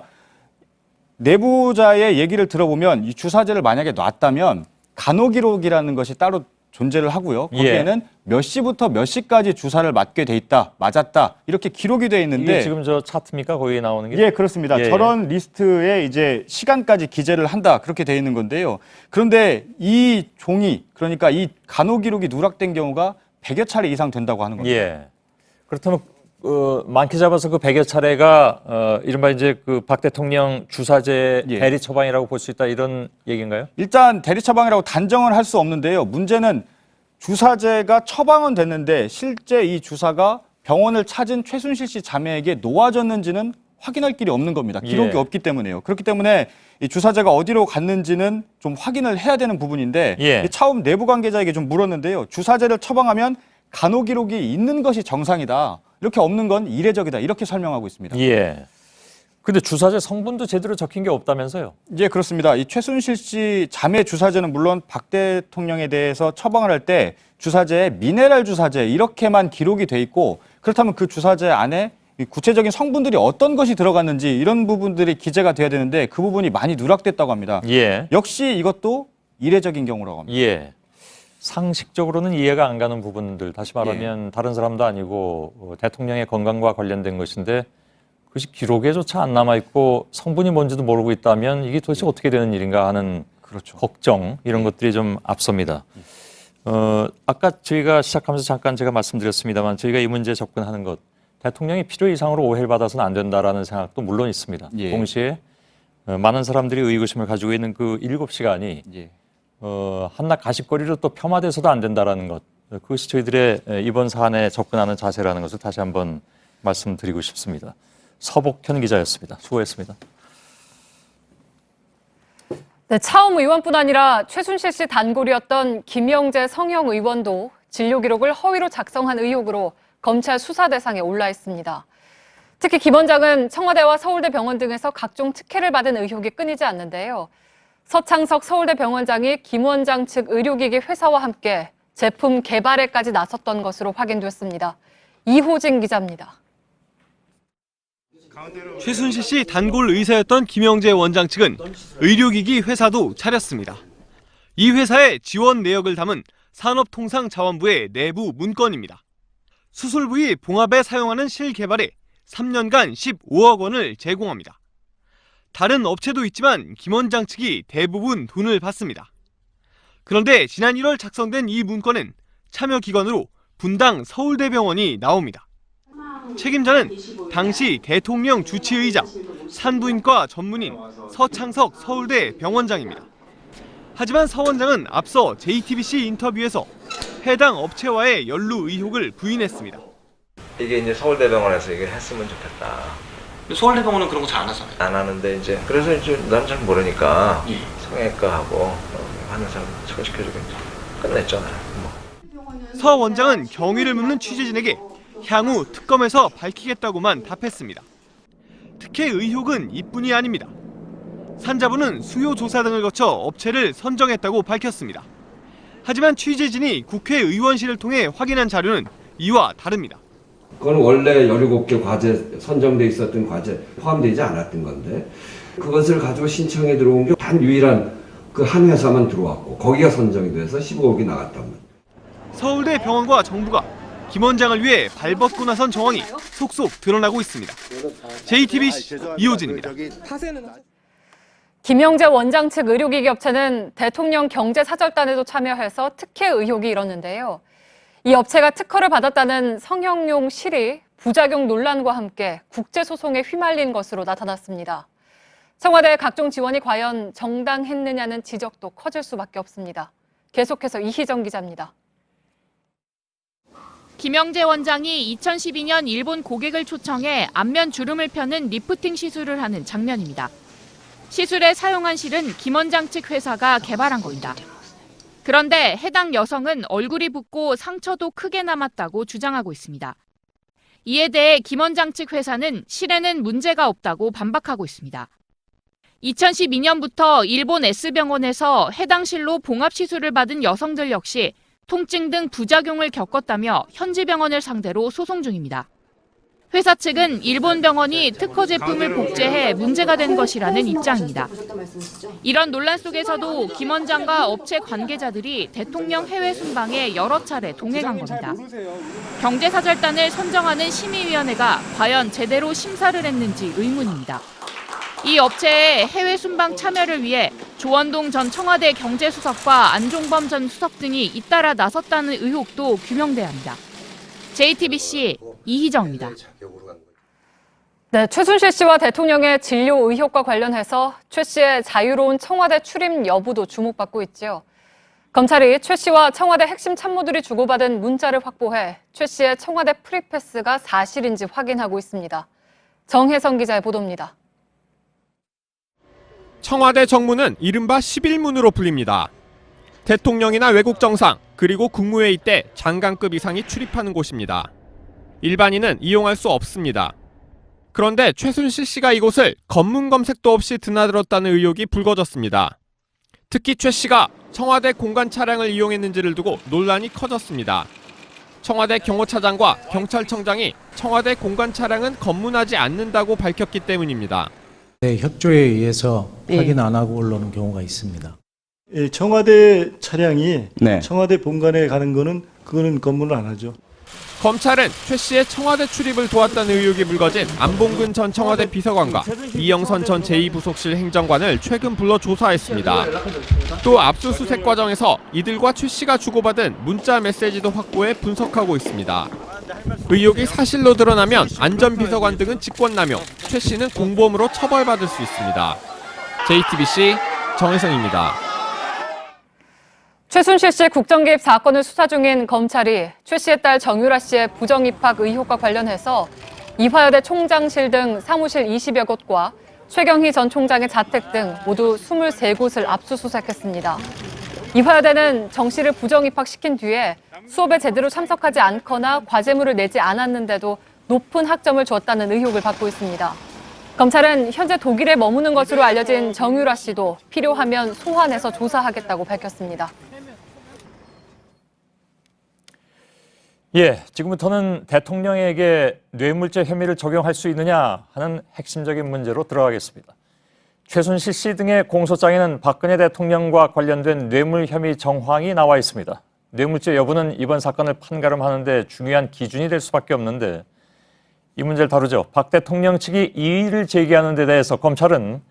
내부자의 얘기를 들어보면 이 주사제를 만약에 놨다면 간호 기록이라는 것이 따로 존재를 하고요. 거기에는 몇 시부터 몇 시까지 주사를 맞게 돼 있다, 맞았다 이렇게 기록이 돼 있는데 이게 지금 저 차트입니까? 거기에 나오는 게? 예, 그렇습니다. 예. 저런 리스트에 이제 시간까지 기재를 한다 그렇게 돼 있는 건데요. 그런데 이 종이 그러니까 이 간호 기록이 누락된 경우가 100여 차례 이상 된다고 하는 겁니다. 예. 그렇다면 많게 잡아서 그 100여 차례가 이른바 이제 그 박 대통령 주사제 대리 처방이라고 볼 수 있다 이런 얘기인가요? 일단 대리 처방이라고 단정을 할 수 없는데요. 문제는 주사제가 처방은 됐는데 실제 이 주사가 병원을 찾은 최순실 씨 자매에게 놓아졌는지는 확인할 길이 없는 겁니다. 기록이 없기 때문에요. 그렇기 때문에 이 주사제가 어디로 갔는지는 좀 확인을 해야 되는 부분인데 차움 내부 관계자에게 좀 물었는데요. 주사제를 처방하면 간호 기록이 있는 것이 정상이다. 이렇게 없는 건 이례적이다. 이렇게 설명하고 있습니다. 예. 근데 주사제 성분도 제대로 적힌 게 없다면서요? 예, 그렇습니다. 이 최순실 씨 자매 주사제는 물론 박 대통령에 대해서 처방을 할 때 주사제에 미네랄 주사제 이렇게만 기록이 돼 있고 그렇다면 그 주사제 안에 이 구체적인 성분들이 어떤 것이 들어갔는지 이런 부분들이 기재가 돼야 되는데 그 부분이 많이 누락됐다고 합니다. 예. 역시 이것도 이례적인 경우라고 합니다. 예. 상식적으로는 이해가 안 가는 부분들, 다시 말하면 다른 사람도 아니고 대통령의 건강과 관련된 것인데 그것이 기록에조차 안 남아있고 성분이 뭔지도 모르고 있다면 이게 도대체 어떻게 되는 일인가 하는 걱정, 이런 것들이 좀 앞섭니다. 아까 저희가 시작하면서 잠깐 제가 말씀드렸습니다만 저희가 이 문제에 접근하는 것, 대통령이 필요 이상으로 오해를 받아서는 안 된다라는 생각도 물론 있습니다. 예. 동시에 많은 사람들이 의구심을 가지고 있는 그 7시간이 한낱 가십거리로 또 폄하돼서도 안 된다라는 것, 그것이 저희들의 이번 사안에 접근하는 자세라는 것을 다시 한번 말씀드리고 싶습니다. 서복현 기자였습니다. 수고했습니다. 네, 차움 의원뿐 아니라 최순실 씨 단골이었던 김영재 성형 의원도 진료 기록을 허위로 작성한 의혹으로 검찰 수사 대상에 올라 있습니다. 특히 김 원장은 청와대와 서울대 병원 등에서 각종 특혜를 받은 의혹이 끊이지 않는데요. 서창석 서울대 병원장이 김 원장 측 의료기기 회사와 함께 제품 개발에까지 나섰던 것으로 확인됐습니다. 이호진 기자입니다. 최순실 씨 단골 의사였던 김영재 원장 측은 의료기기 회사도 차렸습니다. 이 회사의 지원 내역을 담은 산업통상자원부의 내부 문건입니다. 수술 부위 봉합에 사용하는 실 개발에 3년간 15억 원을 제공합니다. 다른 업체도 있지만 김 원장 측이 대부분 돈을 받습니다. 그런데 지난 1월 작성된 이 문건은 참여기관으로 분당 서울대병원이 나옵니다. 책임자는 당시 대통령 주치의자, 산부인과 전문의 서창석 서울대 병원장입니다. 하지만 서 원장은 앞서 JTBC 인터뷰에서 해당 업체와의 연루 의혹을 부인했습니다. 이게 이제 서울대병원에서 이게 했으면 좋겠다. 서울대병원은 그런 거 잘 안 하잖아요. 안 하는데 이제 그래서 이제 난 잘 모르니까 성형외과하고 하는 사람 소개시켜주고 끝냈잖아요. 서 원장은 경위를 묻는 취재진에게 향후 특검에서 밝히겠다고만 답했습니다. 특혜 의혹은 이뿐이 아닙니다. 산자부는 수요 조사 등을 거쳐 업체를 선정했다고 밝혔습니다. 하지만 취재진이 국회의원실을 통해 확인한 자료는 이와 다릅니다. 그건 원래 17개 과제 선정돼 있었던 과제 포함되지 않았던 건데 그것을 가지고 신청이 들어온 게 단 유일한 그 한 회사만 들어왔고 거기가 선정이 돼서 15억이 나갔단 말이에요. 서울대 병원과 정부가 김 원장을 위해 발벗고 나선 정황이 속속 드러나고 있습니다. JTBC 이호진입니다. 김영재 원장 측 의료기기 업체는 대통령 경제사절단에도 참여해서 특혜 의혹이 일었는데요. 이 업체가 특허를 받았다는 성형용 실이 부작용 논란과 함께 국제소송에 휘말린 것으로 나타났습니다. 청와대의 각종 지원이 과연 정당했느냐는 지적도 커질 수밖에 없습니다. 계속해서 이희정 기자입니다. 김영재 원장이 2012년 일본 고객을 초청해 안면 주름을 펴는 리프팅 시술을 하는 장면입니다. 시술에 사용한 실은 김 원장 측 회사가 개발한 겁니다. 그런데 해당 여성은 얼굴이 붓고 상처도 크게 남았다고 주장하고 있습니다. 이에 대해 김 원장 측 회사는 실에는 문제가 없다고 반박하고 있습니다. 2012년부터 일본 S병원에서 해당 실로 봉합 시술을 받은 여성들 역시 통증 등 부작용을 겪었다며 현지 병원을 상대로 소송 중입니다. 회사 측은 일본 병원이 특허 제품을 복제해 문제가 된 것이라는 입장입니다. 이런 논란 속에서도 김 원장과 업체 관계자들이 대통령 해외 순방에 여러 차례 동행한 겁니다. 경제사절단을 선정하는 심의위원회가 과연 제대로 심사를 했는지 의문입니다. 이 업체의 해외 순방 참여를 위해 조원동 전 청와대 경제수석과 안종범 전 수석 등이 잇따라 나섰다는 의혹도 규명돼야 합니다. JTBC 이희정입니다. 네, 최순실 씨와 대통령의 진료 의혹과 관련해서 최 씨의 자유로운 청와대 출입 여부도 주목받고 있죠. 검찰이 최 씨와 청와대 핵심 참모들이 주고받은 문자를 확보해 최 씨의 청와대 프리패스가 사실인지 확인하고 있습니다. 정혜성 기자의 보도입니다. 청와대 정문은 이른바 11문으로 불립니다. 대통령이나 외국 정상, 그리고 국무회의 때 장관급 이상이 출입하는 곳입니다. 일반인은 이용할 수 없습니다. 그런데 최순실 씨가 이곳을 검문 검색도 없이 드나들었다는 의혹이 불거졌습니다. 특히 최 씨가 청와대 공관 차량을 이용했는지를 두고 논란이 커졌습니다. 청와대 경호차장과 경찰청장이 청와대 공관 차량은 검문하지 않는다고 밝혔기 때문입니다. 네, 협조에 의해서 확인 안 하고 올라오는 경우가 있습니다. 청와대 차량이 네. 청와대 본관에 가는 그거는 검문을 안 하죠. 검찰은 최 씨의 청와대 출입을 도왔다는 의혹이 불거진 안봉근 전 청와대 비서관과 이영선 전 제2부속실 행정관을 최근 불러 조사했습니다. 또 압수수색 과정에서 이들과 최 씨가 주고받은 문자 메시지도 확보해 분석하고 있습니다. 의혹이 사실로 드러나면 안전비서관 등은 직권남용, 최 씨는 공범으로 처벌받을 수 있습니다. JTBC 정혜성입니다. 최순실 씨 국정 개입 사건을 수사 중인 검찰이 최 씨의 딸 정유라 씨의 부정 입학 의혹과 관련해서 이화여대 총장실 등 사무실 20여 곳과 최경희 전 총장의 자택 등 모두 23곳을 압수수색했습니다. 이화여대는 정 씨를 부정 입학시킨 뒤에 수업에 제대로 참석하지 않거나 과제물을 내지 않았는데도 높은 학점을 줬다는 의혹을 받고 있습니다. 검찰은 현재 독일에 머무는 것으로 알려진 정유라 씨도 필요하면 소환해서 조사하겠다고 밝혔습니다. 예, 지금부터는 대통령에게 뇌물죄 혐의를 적용할 수 있느냐 하는 핵심적인 문제로 들어가겠습니다. 최순실 씨 등의 공소장에는 박근혜 대통령과 관련된 뇌물 혐의 정황이 나와 있습니다. 뇌물죄 여부는 이번 사건을 판가름하는 데 중요한 기준이 될 수밖에 없는데 이 문제를 다루죠. 박 대통령 측이 이의를 제기하는 데 대해서 검찰은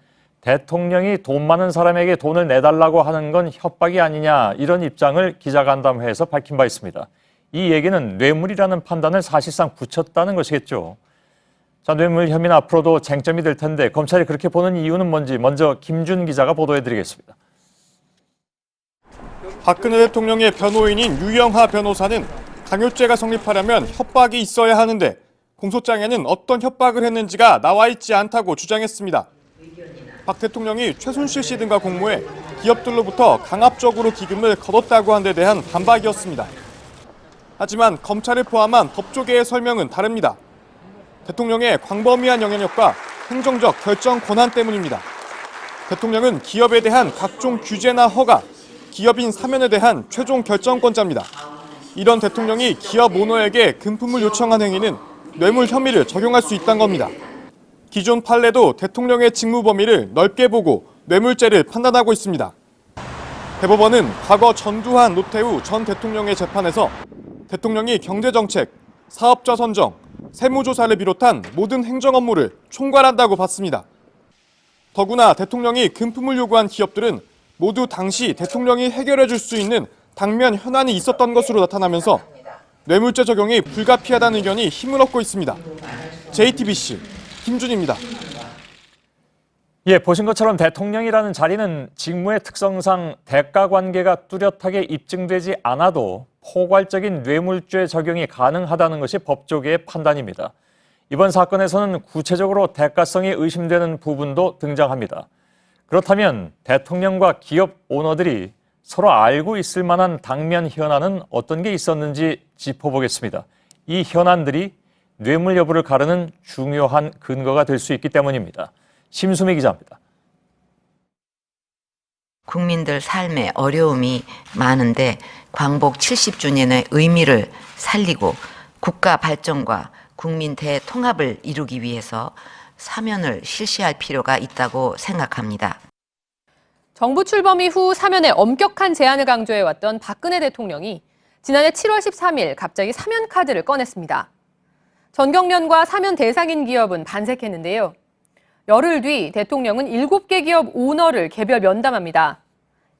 대통령이 돈 많은 사람에게 돈을 내달라고 하는 건 협박이 아니냐 이런 입장을 기자간담회에서 밝힌 바 있습니다. 이 얘기는 뇌물이라는 판단을 사실상 붙였다는 것이겠죠. 자, 뇌물 혐의는 앞으로도 쟁점이 될 텐데 검찰이 그렇게 보는 이유는 뭔지 먼저 김준 기자가 보도해드리겠습니다. 박근혜 대통령의 변호인인 유영하 변호사는 강요죄가 성립하려면 협박이 있어야 하는데 공소장에는 어떤 협박을 했는지가 나와 있지 않다고 주장했습니다. 박 대통령이 최순실 씨 등과 공모해 기업들로부터 강압적으로 기금을 거뒀다고 한 데 대한 반박이었습니다. 하지만 검찰을 포함한 법조계의 설명은 다릅니다. 대통령의 광범위한 영향력과 행정적 결정 권한 때문입니다. 대통령은 기업에 대한 각종 규제나 허가, 기업인 사면에 대한 최종 결정권자입니다. 이런 대통령이 기업 오너에게 금품을 요청한 행위는 뇌물 혐의를 적용할 수 있다는 겁니다. 기존 판례도 대통령의 직무 범위를 넓게 보고 뇌물죄를 판단하고 있습니다. 대법원은 과거 전두환, 노태우 전 대통령의 재판에서 대통령이 경제정책, 사업자 선정, 세무조사를 비롯한 모든 행정 업무를 총괄한다고 봤습니다. 더구나 대통령이 금품을 요구한 기업들은 모두 당시 대통령이 해결해 줄 수 있는 당면 현안이 있었던 것으로 나타나면서 뇌물죄 적용이 불가피하다는 의견이 힘을 얻고 있습니다. JTBC 김준입니다. 예, 보신 것처럼 대통령이라는 자리는 직무의 특성상 대가 관계가 뚜렷하게 입증되지 않아도 포괄적인 뇌물죄 적용이 가능하다는 것이 법조계의 판단입니다. 이번 사건에서는 구체적으로 대가성이 의심되는 부분도 등장합니다. 그렇다면 대통령과 기업 오너들이 서로 알고 있을 만한 당면 현안은 어떤 게 있었는지 짚어보겠습니다. 이 현안들이 뇌물 여부를 가르는 중요한 근거가 될 수 있기 때문입니다. 심수미 기자입니다. 국민들 삶에 어려움이 많은데 광복 70주년의 의미를 살리고 국가 발전과 국민 대통합을 이루기 위해서 사면을 실시할 필요가 있다고 생각합니다. 정부 출범 이후 사면에 엄격한 제한을 강조해왔던 박근혜 대통령이 지난해 7월 13일 갑자기 사면 카드를 꺼냈습니다. 전경련과 사면 대상인 기업은 반색했는데요. 열흘 뒤 대통령은 7개 기업 오너를 개별 면담합니다.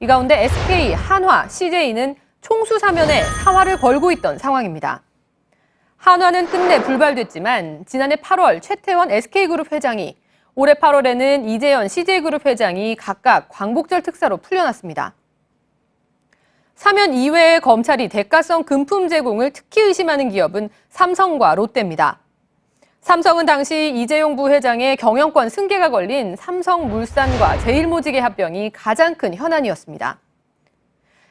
이 가운데 SK, 한화, CJ는 총수 사면에 사활을 걸고 있던 상황입니다. 한화는 끝내 불발됐지만 지난해 8월 최태원 SK그룹 회장이, 올해 8월에는 이재현 CJ그룹 회장이 각각 광복절 특사로 풀려났습니다. 사면 이외에 검찰이 대가성 금품 제공을 특히 의심하는 기업은 삼성과 롯데입니다. 삼성은 당시 이재용 부회장의 경영권 승계가 걸린 삼성물산과 제일모직의 합병이 가장 큰 현안이었습니다.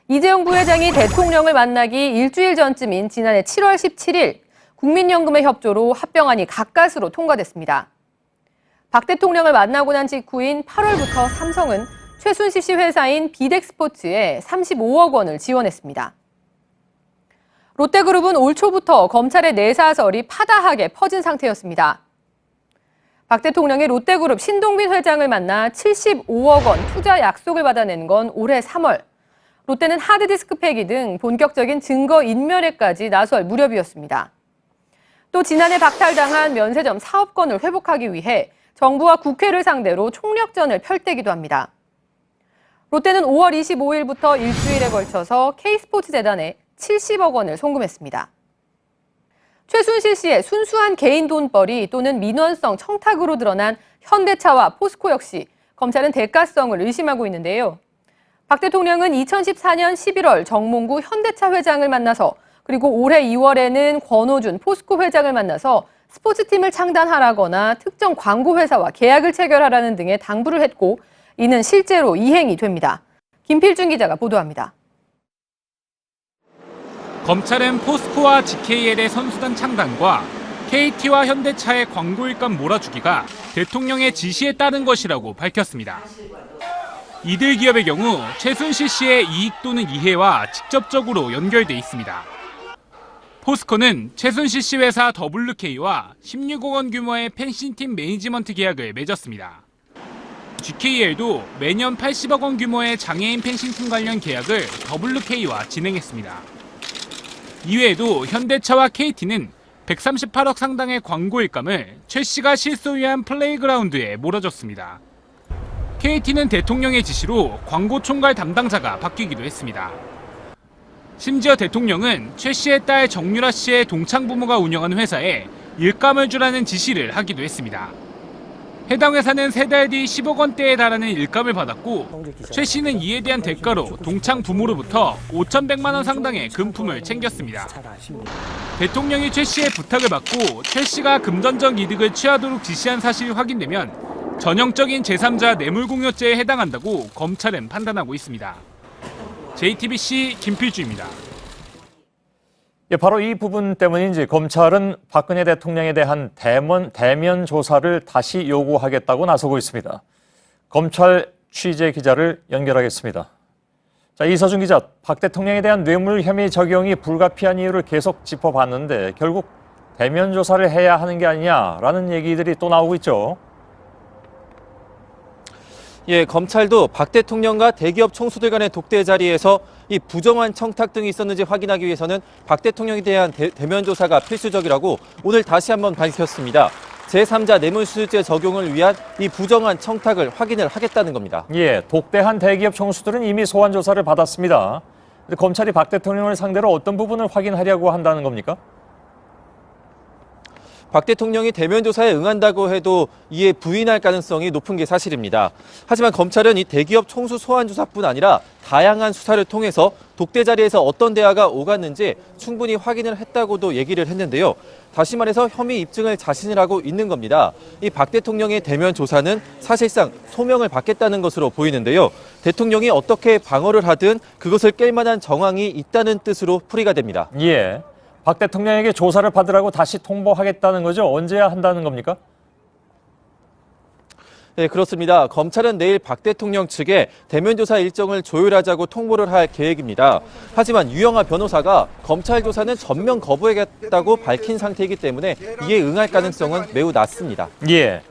이재용 부회장이 대통령을 만나기 일주일 전쯤인 지난해 7월 17일 국민연금의 협조로 합병안이 가까스로 통과됐습니다. 박 대통령을 만나고 난 직후인 8월부터 삼성은 최순실 씨 회사인 비덱스포츠에 35억 원을 지원했습니다. 롯데그룹은 올 초부터 검찰의 내사설이 파다하게 퍼진 상태였습니다. 박 대통령이 롯데그룹 신동빈 회장을 만나 75억 원 투자 약속을 받아낸 건 올해 3월. 롯데는 하드디스크 폐기 등 본격적인 증거 인멸에까지 나설 무렵이었습니다. 또 지난해 박탈당한 면세점 사업권을 회복하기 위해 정부와 국회를 상대로 총력전을 펼대기도 합니다. 롯데는 5월 25일부터 일주일에 걸쳐서 K스포츠재단에 70억 원을 송금했습니다. 최순실 씨의 순수한 개인 돈벌이 또는 민원성 청탁으로 드러난 현대차와 포스코 역시 검찰은 대가성을 의심하고 있는데요. 박 대통령은 2014년 11월 정몽구 현대차 회장을 만나서 그리고 올해 2월에는 권오준 포스코 회장을 만나서 스포츠팀을 창단하라거나 특정 광고회사와 계약을 체결하라는 등의 당부를 했고 이는 실제로 이행이 됩니다. 김필준 기자가 보도합니다. 검찰은 포스코와 GKL의 선수단 창단과 KT와 현대차의 광고 일감 몰아주기가 대통령의 지시에 따른 것이라고 밝혔습니다. 이들 기업의 경우 최순실 씨의 이익 또는 이해와 직접적으로 연결돼 있습니다. 포스코는 최순실 씨 회사 WK와 16억 원 규모의 펜싱팀 매니지먼트 계약을 맺었습니다. GKL도 매년 80억 원 규모의 장애인 펜싱팀 관련 계약을 WK와 진행했습니다. 이외에도 현대차와 KT는 138억 상당의 광고 일감을 최 씨가 실소유한 플레이그라운드에 몰아줬습니다. KT는 대통령의 지시로 광고 총괄 담당자가 바뀌기도 했습니다. 심지어 대통령은 최 씨의 딸 정유라 씨의 동창 부모가 운영하는 회사에 일감을 주라는 지시를 하기도 했습니다. 해당 회사는 3달 뒤 10억 원대에 달하는 일감을 받았고 최 씨는 이에 대한 대가로 동창 부모로부터 5,100만 원 상당의 금품을 챙겼습니다. 대통령이 최 씨의 부탁을 받고 최 씨가 금전적 이득을 취하도록 지시한 사실이 확인되면 전형적인 제3자 뇌물공여죄에 해당한다고 검찰은 판단하고 있습니다. JTBC 김필주입니다. 예, 바로 이 부분 때문인지 검찰은 박근혜 대통령에 대한 대면 조사를 다시 요구하겠다고 나서고 있습니다. 검찰 취재 기자를 연결하겠습니다. 자, 이서준 기자, 박 대통령에 대한 뇌물 혐의 적용이 불가피한 이유를 계속 짚어봤는데 결국 대면 조사를 해야 하는 게 아니냐라는 얘기들이 또 나오고 있죠. 예, 검찰도 박 대통령과 대기업 총수들 간의 독대 자리에서 이 부정한 청탁 등이 있었는지 확인하기 위해서는 박 대통령에 대한 대면 조사가 필수적이라고 오늘 다시 한번 밝혔습니다. 제3자 뇌물수수죄 적용을 위한 이 부정한 청탁을 확인을 하겠다는 겁니다. 예, 독대한 대기업 총수들은 이미 소환 조사를 받았습니다. 근데 검찰이 박 대통령을 상대로 어떤 부분을 확인하려고 한다는 겁니까? 박 대통령이 대면 조사에 응한다고 해도 이에 부인할 가능성이 높은 게 사실입니다. 하지만 검찰은 이 대기업 총수 소환 조사뿐 아니라 다양한 수사를 통해서 독대 자리에서 어떤 대화가 오갔는지 충분히 확인을 했다고도 얘기를 했는데요. 다시 말해서 혐의 입증을 자신을 하고 있는 겁니다. 이 박 대통령의 대면 조사는 사실상 소명을 받겠다는 것으로 보이는데요. 대통령이 어떻게 방어를 하든 그것을 깰 만한 정황이 있다는 뜻으로 풀이가 됩니다. 예. 박 대통령에게 조사를 받으라고 다시 통보하겠다는 거죠? 언제야 한다는 겁니까? 네, 그렇습니다. 검찰은 내일 박 대통령 측에 대면 조사 일정을 조율하자고 통보를 할 계획입니다. 하지만 유영하 변호사가 검찰 조사는 전면 거부하겠다고 밝힌 상태이기 때문에 이에 응할 가능성은 매우 낮습니다. 예.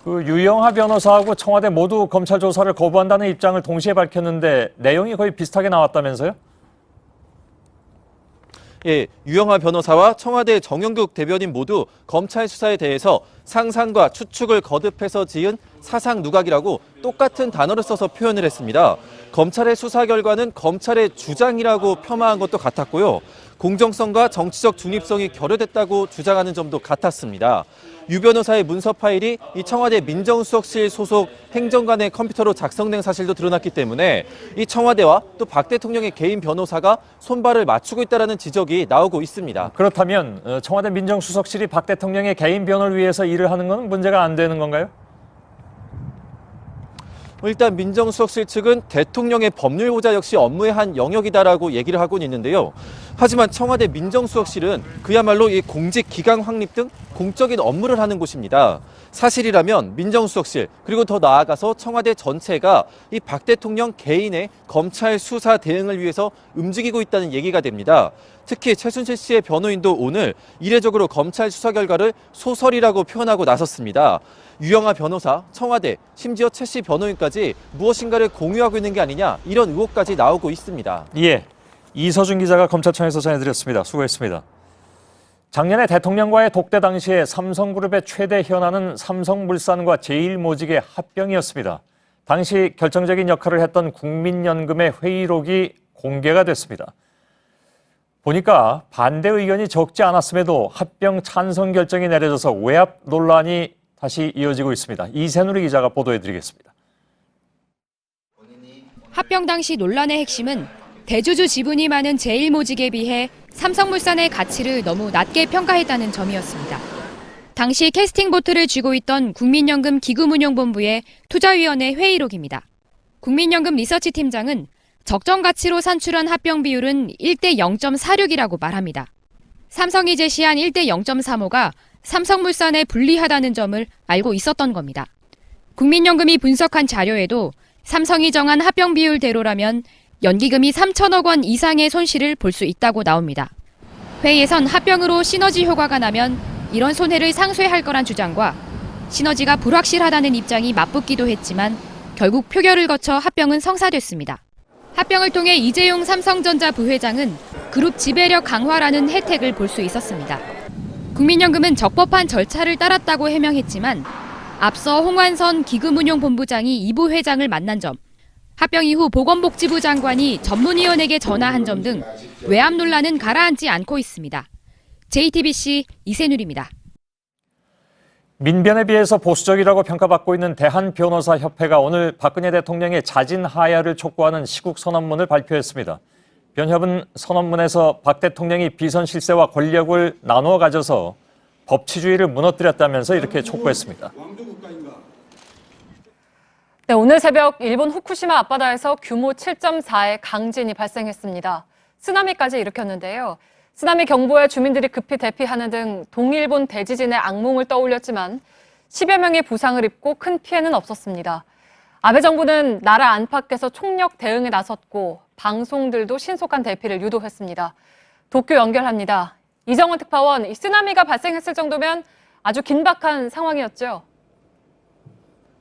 그 유영하 변호사하고 청와대 모두 검찰 조사를 거부한다는 입장을 동시에 밝혔는데 내용이 거의 비슷하게 나왔다면서요? 예, 유영하 변호사와 청와대 정영국 대변인 모두 검찰 수사에 대해서 상상과 추측을 거듭해서 지은 사상 누각이라고 똑같은 단어를 써서 표현을 했습니다. 검찰의 수사 결과는 검찰의 주장이라고 폄하한 것도 같았고요. 공정성과 정치적 중립성이 결여됐다고 주장하는 점도 같았습니다. 유 변호사의 문서 파일이 이 청와대 민정수석실 소속 행정관의 컴퓨터로 작성된 사실도 드러났기 때문에 이 청와대와 또 박 대통령의 개인 변호사가 손발을 맞추고 있다는 지적이 나오고 있습니다. 그렇다면 청와대 민정수석실이 박 대통령의 개인 변호를 위해서 일을 하는 건 문제가 안 되는 건가요? 일단 민정수석실 측은 대통령의 법률보좌 역시 업무의 한 영역이다라고 얘기를 하고는 있는데요. 하지만 청와대 민정수석실은 그야말로 이 공직 기강 확립 등 공적인 업무를 하는 곳입니다. 사실이라면 민정수석실 그리고 더 나아가서 청와대 전체가 이 박 대통령 개인의 검찰 수사 대응을 위해서 움직이고 있다는 얘기가 됩니다. 특히 최순실 씨의 변호인도 오늘 이례적으로 검찰 수사 결과를 소설이라고 표현하고 나섰습니다. 유영하 변호사, 청와대, 심지어 최 씨 변호인까지 무엇인가를 공유하고 있는 게 아니냐 이런 의혹까지 나오고 있습니다. 예, 이서준 기자가 검찰청에서 전해드렸습니다. 수고했습니다. 작년에 대통령과의 독대 당시에 삼성그룹의 최대 현안은 삼성물산과 제일모직의 합병이었습니다. 당시 결정적인 역할을 했던 국민연금의 회의록이 공개가 됐습니다. 보니까 반대 의견이 적지 않았음에도 합병 찬성 결정이 내려져서 외압 논란이 다시 이어지고 있습니다. 이세누리 기자가 보도해드리겠습니다. 합병 당시 논란의 핵심은 대주주 지분이 많은 제일모직에 비해 삼성물산의 가치를 너무 낮게 평가했다는 점이었습니다. 당시 캐스팅 보트를 쥐고 있던 국민연금 기금운용본부의 투자위원회 회의록입니다. 국민연금 리서치 팀장은 적정 가치로 산출한 합병 비율은 1대 0.46이라고 말합니다. 삼성이 제시한 1대 0.35가 삼성물산에 불리하다는 점을 알고 있었던 겁니다. 국민연금이 분석한 자료에도 삼성이 정한 합병 비율대로라면 연기금이 3천억 원 이상의 손실을 볼 수 있다고 나옵니다. 회의에선 합병으로 시너지 효과가 나면 이런 손해를 상쇄할 거란 주장과 시너지가 불확실하다는 입장이 맞붙기도 했지만 결국 표결을 거쳐 합병은 성사됐습니다. 합병을 통해 이재용 삼성전자 부회장은 그룹 지배력 강화라는 혜택을 볼 수 있었습니다. 국민연금은 적법한 절차를 따랐다고 해명했지만 앞서 홍완선 기금운용본부장이 이 부회장을 만난 점, 합병 이후 보건복지부 장관이 전문위원에게 전화한 점 등 외압 논란은 가라앉지 않고 있습니다. JTBC 이세누리입니다. 민변에 비해서 보수적이라고 평가받고 있는 대한변호사협회가 오늘 박근혜 대통령의 자진 하야를 촉구하는 시국 선언문을 발표했습니다. 변협은 선언문에서 박 대통령이 비선 실세와 권력을 나누어 가져서 법치주의를 무너뜨렸다면서 이렇게 촉구했습니다. 네, 오늘 새벽 일본 후쿠시마 앞바다에서 규모 7.4의 강진이 발생했습니다. 쓰나미까지 일으켰는데요. 쓰나미 경보에 주민들이 급히 대피하는 등 동일본 대지진의 악몽을 떠올렸지만 10여 명이 부상을 입고 큰 피해는 없었습니다. 아베 정부는 나라 안팎에서 총력 대응에 나섰고 방송들도 신속한 대피를 유도했습니다. 도쿄 연결합니다. 이정원 특파원, 이 쓰나미가 발생했을 정도면 아주 긴박한 상황이었죠.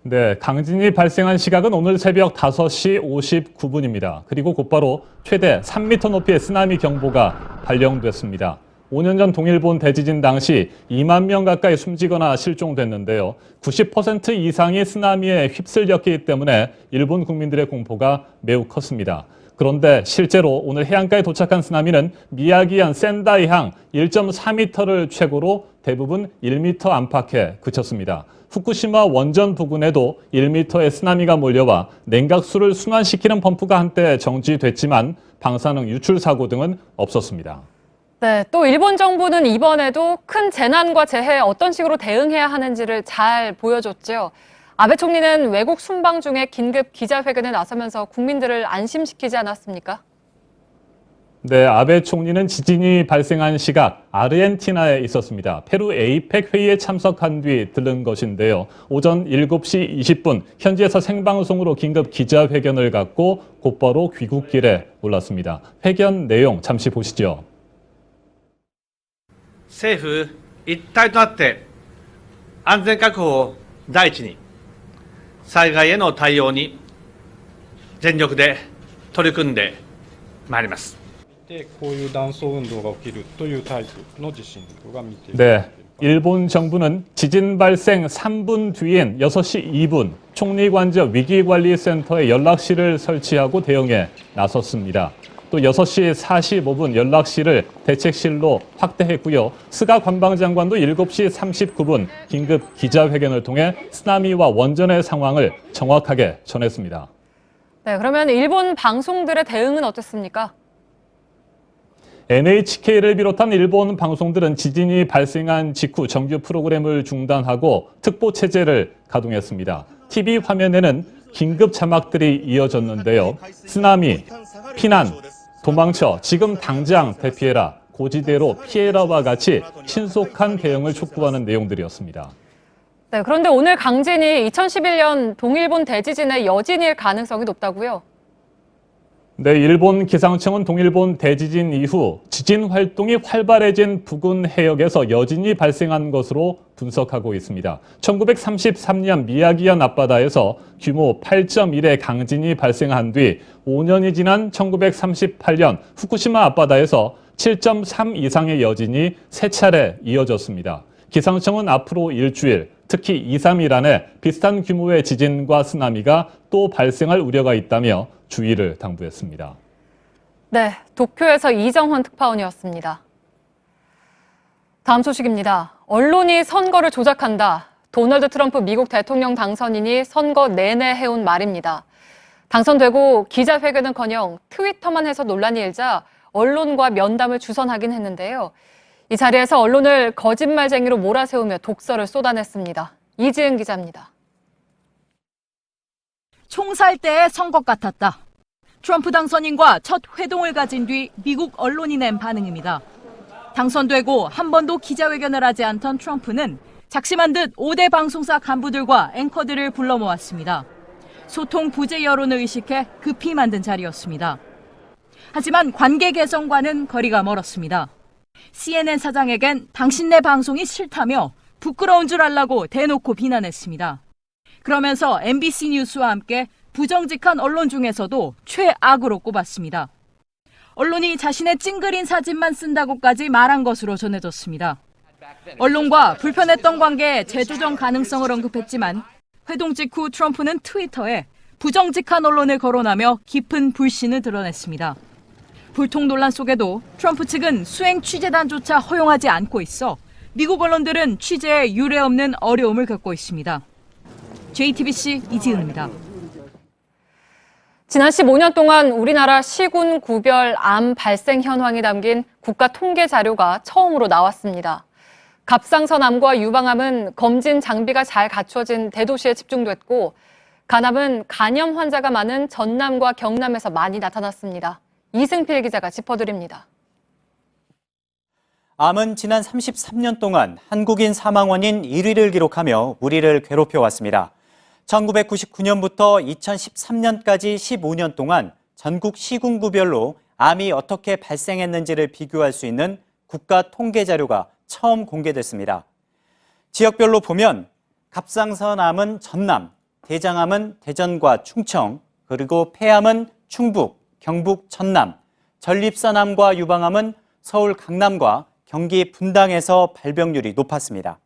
네, 강진이 발생한 시각은 오늘 새벽 5시 59분입니다. 그리고 곧바로 최대 3m 높이의 쓰나미 경보가 발령됐습니다. 5년 전 동일본 대지진 당시 2만 명 가까이 숨지거나 실종됐는데요. 90% 이상이 쓰나미에 휩쓸렸기 때문에 일본 국민들의 공포가 매우 컸습니다. 그런데 실제로 오늘 해안가에 도착한 쓰나미는 미야기현 센다이항 1.4m를 최고로 대부분 1m 안팎에 그쳤습니다. 후쿠시마 원전 부근에도 1m의 쓰나미가 몰려와 냉각수를 순환시키는 펌프가 한때 정지됐지만 방사능 유출 사고 등은 없었습니다. 네, 또 일본 정부는 이번에도 큰 재난과 재해에 어떤 식으로 대응해야 하는지를 잘 보여줬죠. 아베 총리는 외국 순방 중에 긴급 기자회견에 나서면서 국민들을 안심시키지 않았습니까? 네, 아베 총리는 지진이 발생한 시각 아르헨티나에 있었습니다. 페루 에이펙 회의에 참석한 뒤 들른 것인데요. 오전 7시 20분 현지에서 생방송으로 긴급 기자회견을 갖고 곧바로 귀국길에 올랐습니다. 회견 내용 잠시 보시죠. 政府一体となって安全確保を第一に災害への対応に全力で取り組んでまいります。こういう断層運動が起きるというタイプの地震が見ている。 네, 일본 정부는 지진 발생 3분 뒤인 6시 2분 총리관저 위기관리센터에 연락실을 설치하고 대응에 나섰습니다. 또 6시 45분 연락실을 대책실로 확대했고요. 스가 관방장관도 7시 39분 긴급 기자회견을 통해 쓰나미와 원전의 상황을 정확하게 전했습니다. 네, 그러면 일본 방송들의 대응은 어땠습니까? NHK를 비롯한 일본 방송들은 지진이 발생한 직후 정규 프로그램을 중단하고 특보 체제를 가동했습니다. TV 화면에는 긴급 자막들이 이어졌는데요. 쓰나미, 피난, 도망쳐 지금 당장 대피해라, 고지대로 피해라와 같이 신속한 대응을 촉구하는 내용들이었습니다. 네, 그런데 오늘 강진이 2011년 동일본 대지진의 여진일 가능성이 높다고요? 네, 일본 기상청은 동일본 대지진 이후 지진 활동이 활발해진 부근 해역에서 여진이 발생한 것으로 분석하고 있습니다. 1933년 미야기현 앞바다에서 규모 8.1의 강진이 발생한 뒤 5년이 지난 1938년 후쿠시마 앞바다에서 7.3 이상의 여진이 3차례 이어졌습니다. 기상청은 앞으로 일주일, 특히 2, 3일 안에 비슷한 규모의 지진과 쓰나미가 또 발생할 우려가 있다며 주의를 당부했습니다. 네, 도쿄에서 이정헌 특파원이었습니다. 다음 소식입니다. 언론이 선거를 조작한다. 도널드 트럼프 미국 대통령 당선인이 선거 내내 해온 말입니다. 당선되고 기자회견은커녕 트위터만 해서 논란이 일자 언론과 면담을 주선하긴 했는데요. 이 자리에서 언론을 거짓말쟁이로 몰아세우며 독설을 쏟아냈습니다. 이지은 기자입니다. 총살 때의 선거 같았다. 트럼프 당선인과 첫 회동을 가진 뒤 미국 언론이 낸 반응입니다. 당선되고 한 번도 기자회견을 하지 않던 트럼프는 작심한 듯 5대 방송사 간부들과 앵커들을 불러 모았습니다. 소통 부재 여론을 의식해 급히 만든 자리였습니다. 하지만 관계 개선과는 거리가 멀었습니다. CNN 사장에겐 당신네 방송이 싫다며 부끄러운 줄 알라고 대놓고 비난했습니다. 그러면서 MBC 뉴스와 함께 부정직한 언론 중에서도 최악으로 꼽았습니다. 언론이 자신의 찡그린 사진만 쓴다고까지 말한 것으로 전해졌습니다. 언론과 불편했던 관계에 재조정 가능성을 언급했지만 회동 직후 트럼프는 트위터에 부정직한 언론을 거론하며 깊은 불신을 드러냈습니다. 불통 논란 속에도 트럼프 측은 수행 취재단조차 허용하지 않고 있어 미국 언론들은 취재에 유례없는 어려움을 겪고 있습니다. JTBC 이지은입니다. 지난 15년 동안 우리나라 시군 구별 암 발생 현황이 담긴 국가 통계 자료가 처음으로 나왔습니다. 갑상선 암과 유방암은 검진 장비가 잘 갖춰진 대도시에 집중됐고, 간암은 간염 환자가 많은 전남과 경남에서 많이 나타났습니다. 이승필 기자가 짚어드립니다. 암은 지난 33년 동안 한국인 사망 원인 1위를 기록하며 우리를 괴롭혀왔습니다. 1999년부터 2013년까지 15년 동안 전국 시군구별로 암이 어떻게 발생했는지를 비교할 수 있는 국가 통계 자료가 처음 공개됐습니다. 지역별로 보면 갑상선암은 전남, 대장암은 대전과 충청, 그리고 폐암은 충북, 경북 전남, 전립선암과 유방암은 서울 강남과 경기 분당에서 발병률이 높았습니다.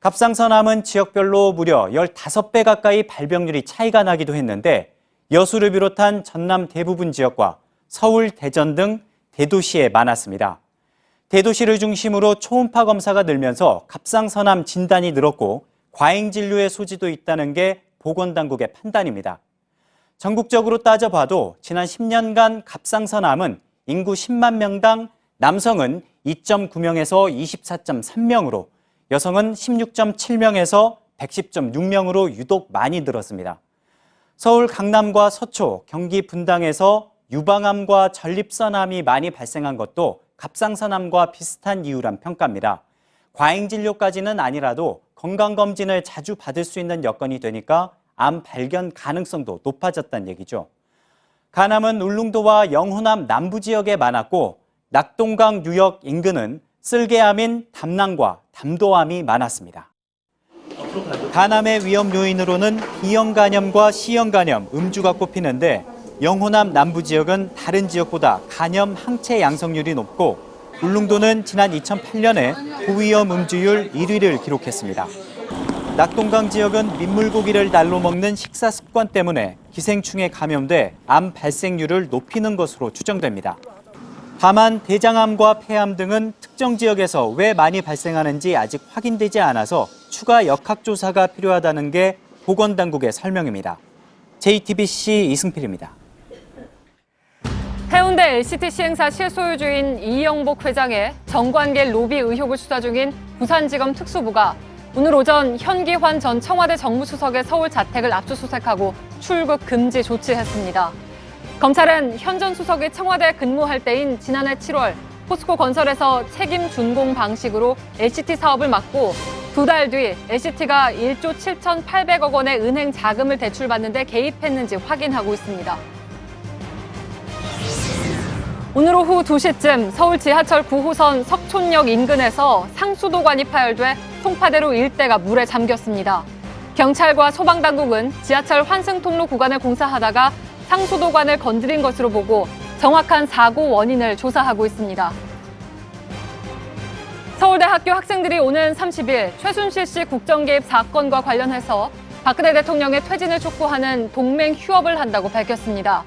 갑상선암은 지역별로 무려 15배 가까이 발병률이 차이가 나기도 했는데 여수를 비롯한 전남 대부분 지역과 서울, 대전 등 대도시에 많았습니다. 대도시를 중심으로 초음파 검사가 늘면서 갑상선암 진단이 늘었고 과잉 진료의 소지도 있다는 게 보건당국의 판단입니다. 전국적으로 따져봐도 지난 10년간 갑상선암은 인구 10만 명당 남성은 2.9명에서 24.3명으로 여성은 16.7명에서 110.6명으로 유독 많이 늘었습니다. 서울 강남과 서초, 경기 분당에서 유방암과 전립선암이 많이 발생한 것도 갑상선암과 비슷한 이유란 평가입니다. 과잉 진료까지는 아니라도 건강검진을 자주 받을 수 있는 여건이 되니까 암 발견 가능성도 높아졌다는 얘기죠. 간암은 울릉도와 영호남 남부 지역에 많았고 낙동강 유역 인근은 쓸개암인 담낭과 담도암이 많았습니다. 간암의 위험 요인으로는 B형 간염과 C형 간염, 음주가 꼽히는데 영호남 남부 지역은 다른 지역보다 간염 항체 양성률이 높고 울릉도는 지난 2008년에 고위험 음주율 1위를 기록했습니다. 낙동강 지역은 민물고기를 날로 먹는 식사 습관 때문에 기생충에 감염돼 암 발생률을 높이는 것으로 추정됩니다. 다만 대장암과 폐암 등은 특정 지역에서 왜 많이 발생하는지 아직 확인되지 않아서 추가 역학조사가 필요하다는 게 보건당국의 설명입니다. JTBC 이승필입니다. 해운대 LCT 시행사 실소유주인 이영복 회장의 정관계 로비 의혹을 수사 중인 부산지검 특수부가 오늘 오전 현기환 전 청와대 정무수석의 서울 자택을 압수수색하고 출국 금지 조치했습니다. 검찰은 현 전 수석이 청와대에 근무할 때인 지난해 7월 포스코 건설에서 책임 준공 방식으로 LCT 사업을 맡고 2달 뒤 LCT가 1조 7,800억 원의 은행 자금을 대출받는데 개입했는지 확인하고 있습니다. 오늘 오후 2시쯤 서울 지하철 9호선 석촌역 인근에서 상수도관이 파열돼 송파대로 일대가 물에 잠겼습니다. 경찰과 소방당국은 지하철 환승통로 구간을 공사하다가 상수도관을 건드린 것으로 보고 정확한 사고 원인을 조사하고 있습니다. 서울대학교 학생들이 오는 30일 최순실 씨 국정개입 사건과 관련해서 박근혜 대통령의 퇴진을 촉구하는 동맹 휴업을 한다고 밝혔습니다.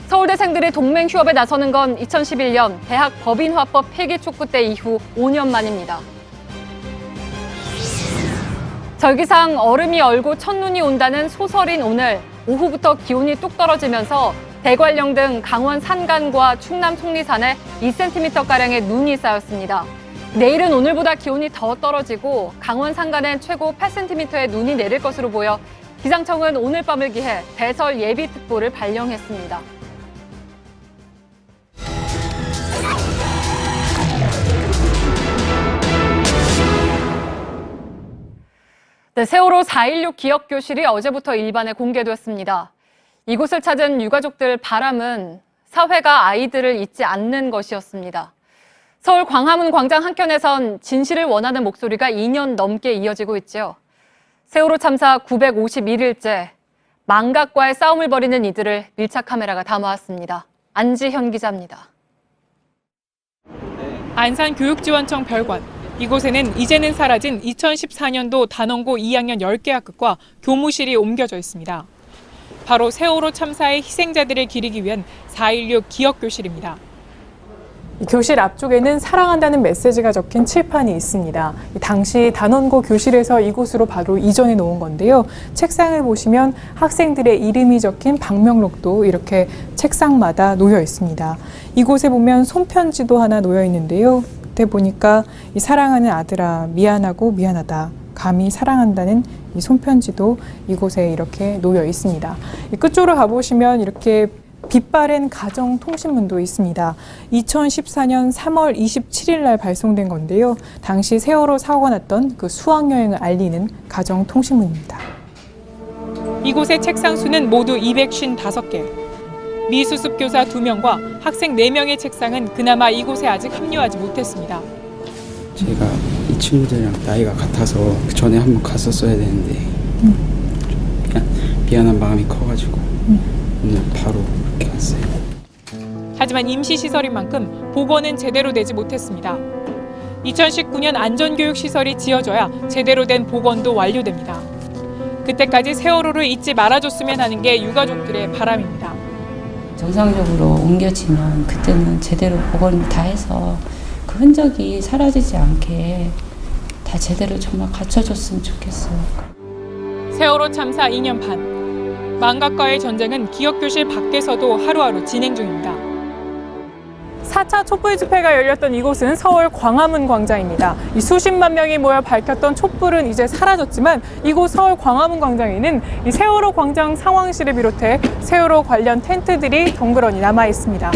서울대생들이 동맹 휴업에 나서는 건 2011년 대학 법인화법 폐기 촉구 때 이후 5년 만입니다. 절기상 얼음이 얼고 첫눈이 온다는 소설인 오늘 오후부터 기온이 뚝 떨어지면서 대관령 등 강원 산간과 충남 속리산에 2cm가량의 눈이 쌓였습니다. 내일은 오늘보다 기온이 더 떨어지고 강원 산간엔 최고 8cm의 눈이 내릴 것으로 보여 기상청은 오늘 밤을 기해 대설 예비특보를 발령했습니다. 네, 세월호 4.16 기억교실이 어제부터 일반에 공개됐습니다. 이곳을 찾은 유가족들 바람은 사회가 아이들을 잊지 않는 것이었습니다. 서울 광화문 광장 한켠에선 진실을 원하는 목소리가 2년 넘게 이어지고 있죠. 세월호 참사 951일째, 망각과의 싸움을 벌이는 이들을 밀착 카메라가 담아왔습니다. 안지현 기자입니다. 안산교육지원청 별관. 이곳에는 이제는 사라진 2014년도 단원고 2학년 10개 학급과 교무실이 옮겨져 있습니다. 바로 세월호 참사의 희생자들을 기리기 위한 4.16 기억교실입니다. 이 교실 앞쪽에는 사랑한다는 메시지가 적힌 칠판이 있습니다. 당시 단원고 교실에서 이곳으로 바로 이전해 놓은 건데요. 책상을 보시면 학생들의 이름이 적힌 방명록도 이렇게 책상마다 놓여 있습니다. 이곳에 보면 손편지도 하나 놓여 있는데요. 그때 보니까 이 사랑하는 아들아 미안하고 미안하다. 감히 사랑한다는 이 손편지도 이곳에 이렇게 놓여 있습니다. 이 끝쪽으로 가보시면 이렇게 빛바랜 가정통신문도 있습니다. 2014년 3월 27일 날 발송된 건데요. 당시 세월호 사고가 났던 그 수학여행을 알리는 가정통신문입니다. 이곳의 책상 수는 모두 255개. 미수습 교사 2명과 학생 4명의 책상은 그나마 이곳에 아직 합류하지 못했습니다. 제가 이 친구들이랑 나이가 같아서 그 전에 한번 갔었어야 되는데 미안한 마음이 커가지고 오늘 바로 이렇게 왔어요. 하지만 임시시설인 만큼 복원은 제대로 되지 못했습니다. 2019년 안전교육시설이 지어져야 제대로 된 복원도 완료됩니다. 그때까지 세월호를 잊지 말아줬으면 하는 게 유가족들의 바람입니다. 정상적으로 옮겨지면 그때는 제대로 복원을 다 해서 그 흔적이 사라지지 않게 다 제대로 정말 갖춰줬으면 좋겠어요. 세월호 참사 2년 반. 망각과의 전쟁은 기억교실 밖에서도 하루하루 진행 중입니다. 4차 촛불 집회가 열렸던 이곳은 서울 광화문 광장입니다. 이 수십만 명이 모여 밝혔던 촛불은 이제 사라졌지만 이곳 서울 광화문 광장에는 이 세월호 광장 상황실을 비롯해 세월호 관련 텐트들이 덩그러니 남아 있습니다.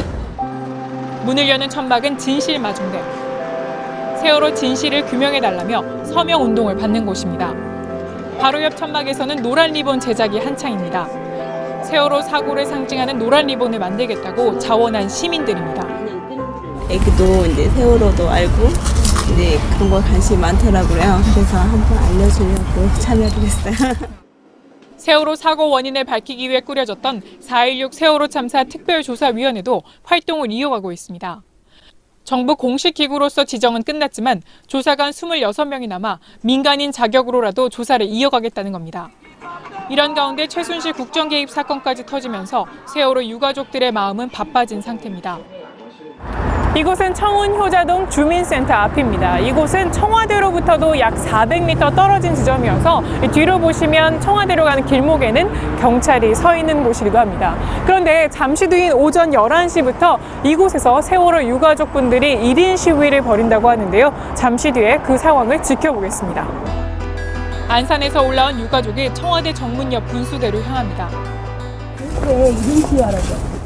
문을 여는 천막은 진실마중대. 세월호 진실을 규명해달라며 서명운동을 받는 곳입니다. 바로 옆 천막에서는 노란 리본 제작이 한창입니다. 세월호 사고를 상징하는 노란 리본을 만들겠다고 자원한 시민들입니다. 애기도 이제 세월호도 알고 이제 그런 거 관심이 많더라고요. 그래서 한번 알려주려고 참여를 했어요. 세월호 사고 원인을 밝히기 위해 꾸려졌던 4.16 세월호 참사 특별조사위원회도 활동을 이어가고 있습니다. 정부 공식 기구로서 지정은 끝났지만 조사관 26명이 남아 민간인 자격으로라도 조사를 이어가겠다는 겁니다. 이런 가운데 최순실 국정개입 사건까지 터지면서 세월호 유가족들의 마음은 바빠진 상태입니다. 이곳은 청운효자동 주민센터 앞입니다. 이곳은 청와대로부터도 약 400m 떨어진 지점이어서 뒤로 보시면 청와대로 가는 길목에는 경찰이 서 있는 곳이기도 합니다. 그런데 잠시 뒤인 오전 11시부터 이곳에서 세월호 유가족분들이 1인 시위를 벌인다고 하는데요. 잠시 뒤에 그 상황을 지켜보겠습니다. 안산에서 올라온 유가족이 청와대 정문 옆 분수대로 향합니다. 왜 1인 시위하라고?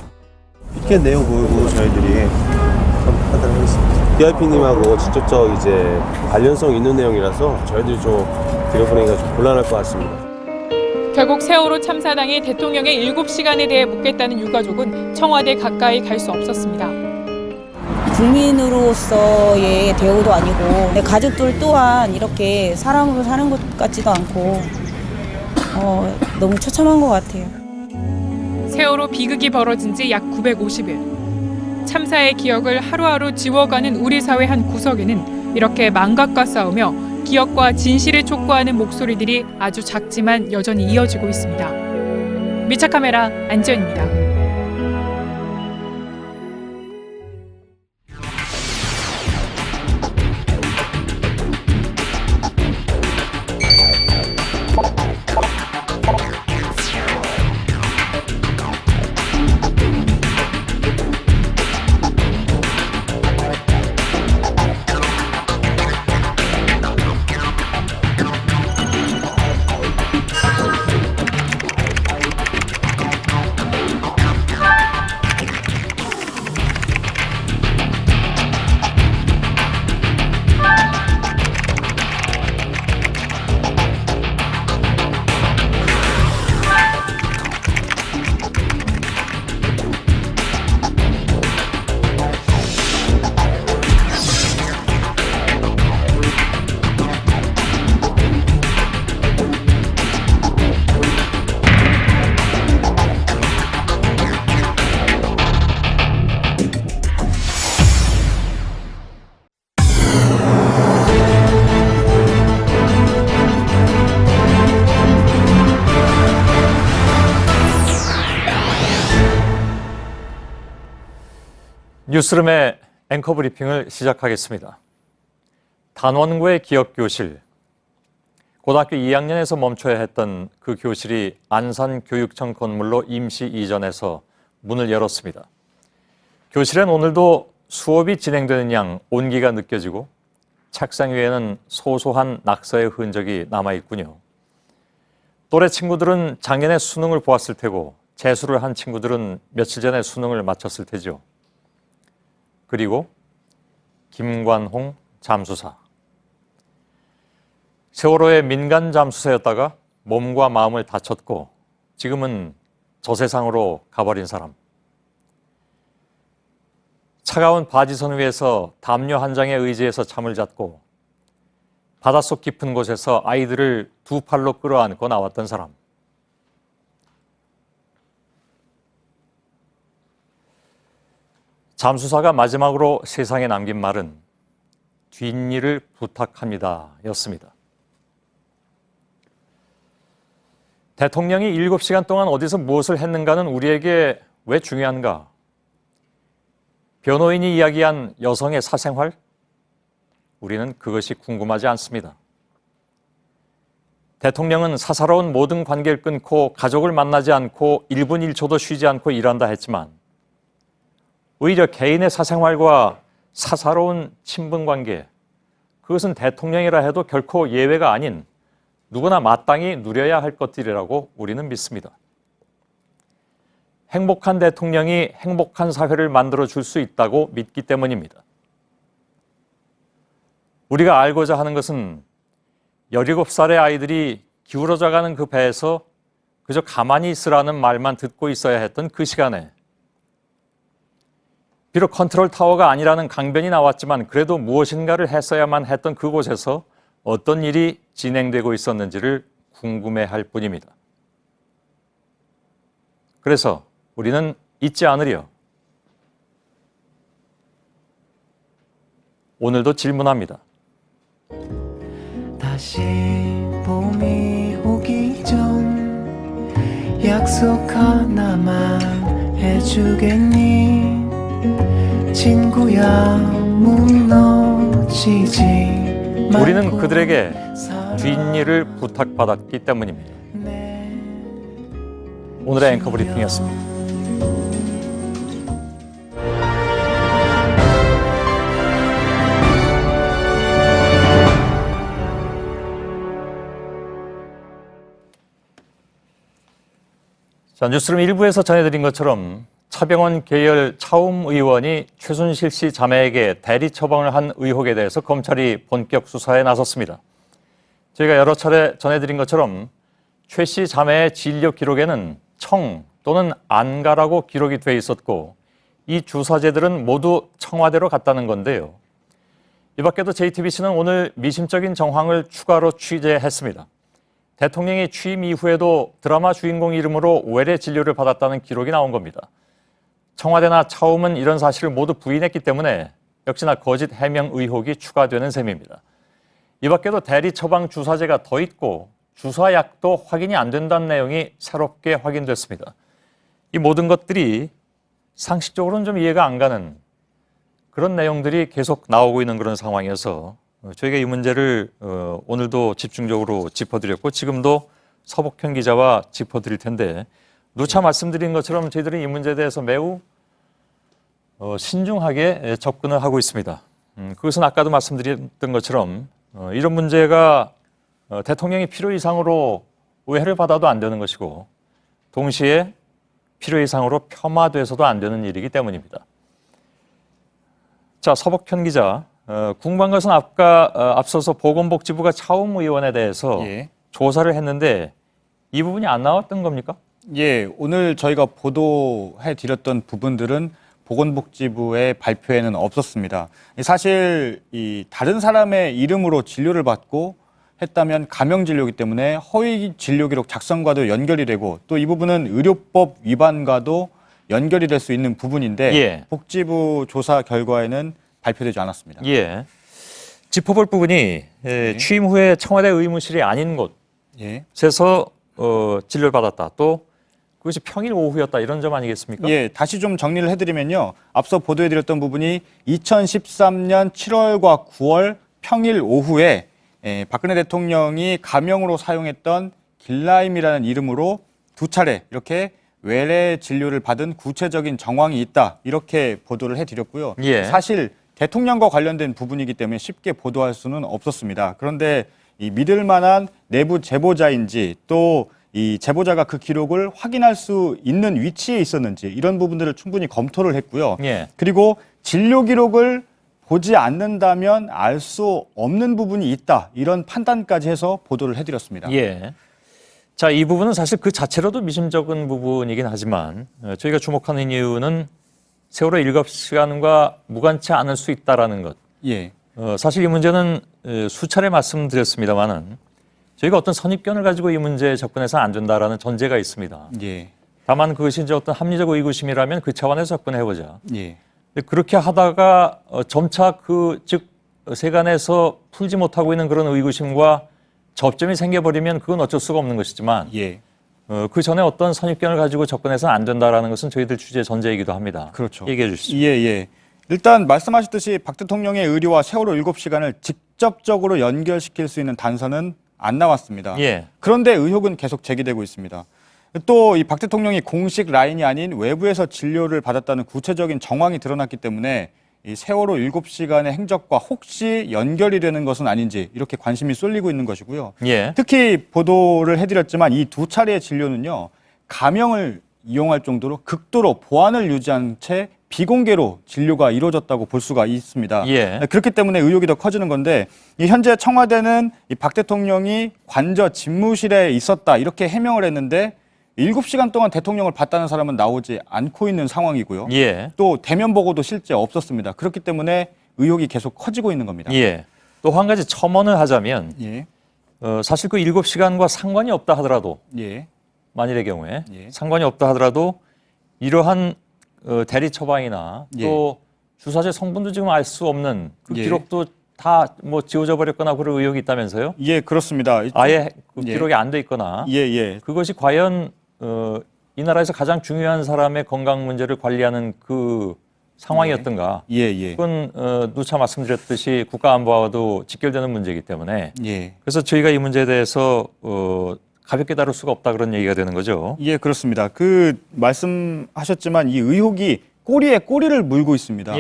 티켓 내용 보고 저희들이 한번 판단을 하겠습니다. VIP님하고 직접적 이제 관련성 있는 내용이라서 저희들이 좀 드려보내기가 좀 곤란할 것 같습니다. 결국 세월호 참사 당일 대통령의 7시간에 대해 묻겠다는 유가족은 청와대 가까이 갈 수 없었습니다. 국민으로서의 대우도 아니고 내 가족들 또한 이렇게 사람으로 사는 것 같지도 않고 너무 처참한 것 같아요. 세월호 비극이 벌어진 지 약 950일. 참사의 기억을 하루하루 지워가는 우리 사회 한 구석에는 이렇게 망각과 싸우며 기억과 진실을 촉구하는 목소리들이 아주 작지만 여전히 이어지고 있습니다. 밀착카메라 안지연입니다. 뉴스룸의 앵커 브리핑을 시작하겠습니다. 단원고의 기억교실. 고등학교 2학년에서 멈춰야 했던 그 교실이 안산교육청 건물로 임시 이전해서 문을 열었습니다. 교실엔 오늘도 수업이 진행되는 양 온기가 느껴지고 책상 위에는 소소한 낙서의 흔적이 남아있군요. 또래 친구들은 작년에 수능을 보았을 테고 재수를 한 친구들은 며칠 전에 수능을 마쳤을 테죠. 그리고 김관홍 잠수사. 세월호의 민간 잠수사였다가 몸과 마음을 다쳤고 지금은 저 세상으로 가버린 사람. 차가운 바지선 위에서 담요 한 장에 의지해서 잠을 잤고 바닷속 깊은 곳에서 아이들을 두 팔로 끌어안고 나왔던 사람. 잠수사가 마지막으로 세상에 남긴 말은 뒷일을 부탁합니다 였습니다. 대통령이 7시간 동안 어디서 무엇을 했는가는 우리에게 왜 중요한가? 변호인이 이야기한 여성의 사생활? 우리는 그것이 궁금하지 않습니다. 대통령은 사사로운 모든 관계를 끊고 가족을 만나지 않고 1분 1초도 쉬지 않고 일한다 했지만 오히려 개인의 사생활과 사사로운 친분관계, 그것은 대통령이라 해도 결코 예외가 아닌 누구나 마땅히 누려야 할 것들이라고 우리는 믿습니다. 행복한 대통령이 행복한 사회를 만들어줄 수 있다고 믿기 때문입니다. 우리가 알고자 하는 것은 17살의 아이들이 기울어져가는 그 배에서 그저 가만히 있으라는 말만 듣고 있어야 했던 그 시간에 비록 컨트롤 타워가 아니라는 강변이 나왔지만 그래도 무엇인가를 했어야만 했던 그곳에서 어떤 일이 진행되고 있었는지를 궁금해할 뿐입니다. 그래서 우리는 잊지 않으려 오늘도 질문합니다. 다시 봄이 오기 전 약속 하나만 해주겠니? 친구야 무너지지 말고. 우리는 그들에게 뒷일을 부탁받았기 때문입니다. 오늘의 앵커 브리핑이었습니다. 자, 뉴스룸 1부에서 전해드린 것처럼 차병원 계열 차움 의원이 최순실 씨 자매에게 대리 처방을 한 의혹에 대해서 검찰이 본격 수사에 나섰습니다. 저희가 여러 차례 전해드린 것처럼 최 씨 자매의 진료 기록에는 청 또는 안가라고 기록이 돼 있었고 이 주사제들은 모두 청와대로 갔다는 건데요. 이 밖에도 JTBC는 오늘 미심적인 정황을 추가로 취재했습니다. 대통령이 취임 이후에도 드라마 주인공 이름으로 외래 진료를 받았다는 기록이 나온 겁니다. 청와대나 차움은 이런 사실을 모두 부인했기 때문에 역시나 거짓 해명 의혹이 추가되는 셈입니다. 이 밖에도 대리 처방 주사제가 더 있고 주사약도 확인이 안 된다는 내용이 새롭게 확인됐습니다. 이 모든 것들이 상식적으로는 좀 이해가 안 가는 그런 내용들이 계속 나오고 있는 그런 상황이어서 저희가 이 문제를 오늘도 집중적으로 짚어드렸고 지금도 서복현 기자와 짚어드릴 텐데 누차 말씀드린 것처럼 저희들은 이 문제에 대해서 매우 신중하게 접근을 하고 있습니다. 그것은 아까도 말씀드렸던 것처럼 이런 문제가 대통령이 필요 이상으로 오해를 받아도 안 되는 것이고 동시에 필요 이상으로 폄하돼서도 안 되는 일이기 때문입니다. 자, 서복현 기자, 궁금한 것은 앞서서 보건복지부가 차움 의원에 대해서 조사를 했는데 이 부분이 안 나왔던 겁니까? 예, 오늘 저희가 보도해드렸던 부분들은 보건복지부의 발표에는 없었습니다. 사실 이 다른 사람의 이름으로 진료를 받고 했다면 가명 진료이기 때문에 허위 진료 기록 작성과도 연결이 되고 또 이 부분은 의료법 위반과도 연결이 될 수 있는 부분인데 복지부 조사 결과에는 발표되지 않았습니다. 예. 짚어볼 부분이 취임 후에 청와대 의무실이 아닌 곳에서 진료를 받았다. 또 그것이 평일 오후였다. 이런 점 아니겠습니까? 예, 다시 좀 정리를 해드리면요. 앞서 보도해드렸던 부분이 2013년 7월과 9월 평일 오후에 박근혜 대통령이 가명으로 사용했던 길라임이라는 이름으로 2차례 이렇게 외래 진료를 받은 구체적인 정황이 있다. 이렇게 보도를 해드렸고요. 사실 대통령과 관련된 부분이기 때문에 쉽게 보도할 수는 없었습니다. 그런데 이 믿을 만한 내부 제보자인지 또 이 제보자가 그 기록을 확인할 수 있는 위치에 있었는지 이런 부분들을 충분히 검토를 했고요. 그리고 진료 기록을 보지 않는다면 알 수 없는 부분이 있다. 이런 판단까지 해서 보도를 해드렸습니다. 예. 자, 이 부분은 사실 그 자체로도 미심쩍은 부분이긴 하지만 저희가 주목하는 이유는 세월호 7시간과 무관치 않을 수 있다라는 것. 사실 이 문제는 수차례 말씀드렸습니다만은 저희가 어떤 선입견을 가지고 이 문제에 접근해서는 안 된다라는 전제가 있습니다. 다만 그것이 이제 어떤 합리적 의구심이라면 그 차원에서 접근해보자. 근데 그렇게 하다가 점차 즉 세간에서 풀지 못하고 있는 그런 의구심과 접점이 생겨버리면 그건 어쩔 수가 없는 것이지만 그 전에 어떤 선입견을 가지고 접근해서는 안 된다라는 것은 저희들 취재 전제이기도 합니다. 그렇죠. 얘기해 주시죠. 일단 말씀하셨듯이 박 대통령의 의료와 세월호 7시간을 직접적으로 연결시킬 수 있는 단서는 안 나왔습니다. 그런데 의혹은 계속 제기되고 있습니다. 또 이 박 대통령이 공식 라인이 아닌 외부에서 진료를 받았다는 구체적인 정황이 드러났기 때문에 이 세월호 7시간의 행적과 혹시 연결이 되는 것은 아닌지 이렇게 관심이 쏠리고 있는 것이고요. 특히 보도를 해드렸지만 이 2차례의 진료는요. 가명을 이용할 정도로 극도로 보안을 유지한 채 비공개로 진료가 이루어졌다고 볼 수가 있습니다. 그렇기 때문에 의혹이 더 커지는 건데 현재 청와대는 이 박 대통령이 관저 집무실에 있었다 이렇게 해명을 했는데 7시간 동안 대통령을 봤다는 사람은 나오지 않고 있는 상황이고요. 또 대면 보고도 실제 없었습니다. 그렇기 때문에 의혹이 계속 커지고 있는 겁니다. 또 한 가지 첨언을 하자면 사실 그 7시간과 상관이 없다 하더라도 만일의 경우에 상관이 없다 하더라도 이러한 대리 처방이나 또 주사제 성분도 지금 알 수 없는 그 기록도 다 뭐 지워져 버렸거나 그런 의혹이 있다면서요? 그렇습니다. 아예 그 기록이 안 돼 있거나 그것이 과연 이 나라에서 가장 중요한 사람의 건강 문제를 관리하는 그 상황이었던가? 그건 누차 말씀드렸듯이 국가안보와도 직결되는 문제이기 때문에 그래서 저희가 이 문제에 대해서 가볍게 다룰 수가 없다 그런 얘기가 되는 거죠. 그렇습니다. 그 말씀하셨지만 이 의혹이 꼬리에 꼬리를 물고 있습니다.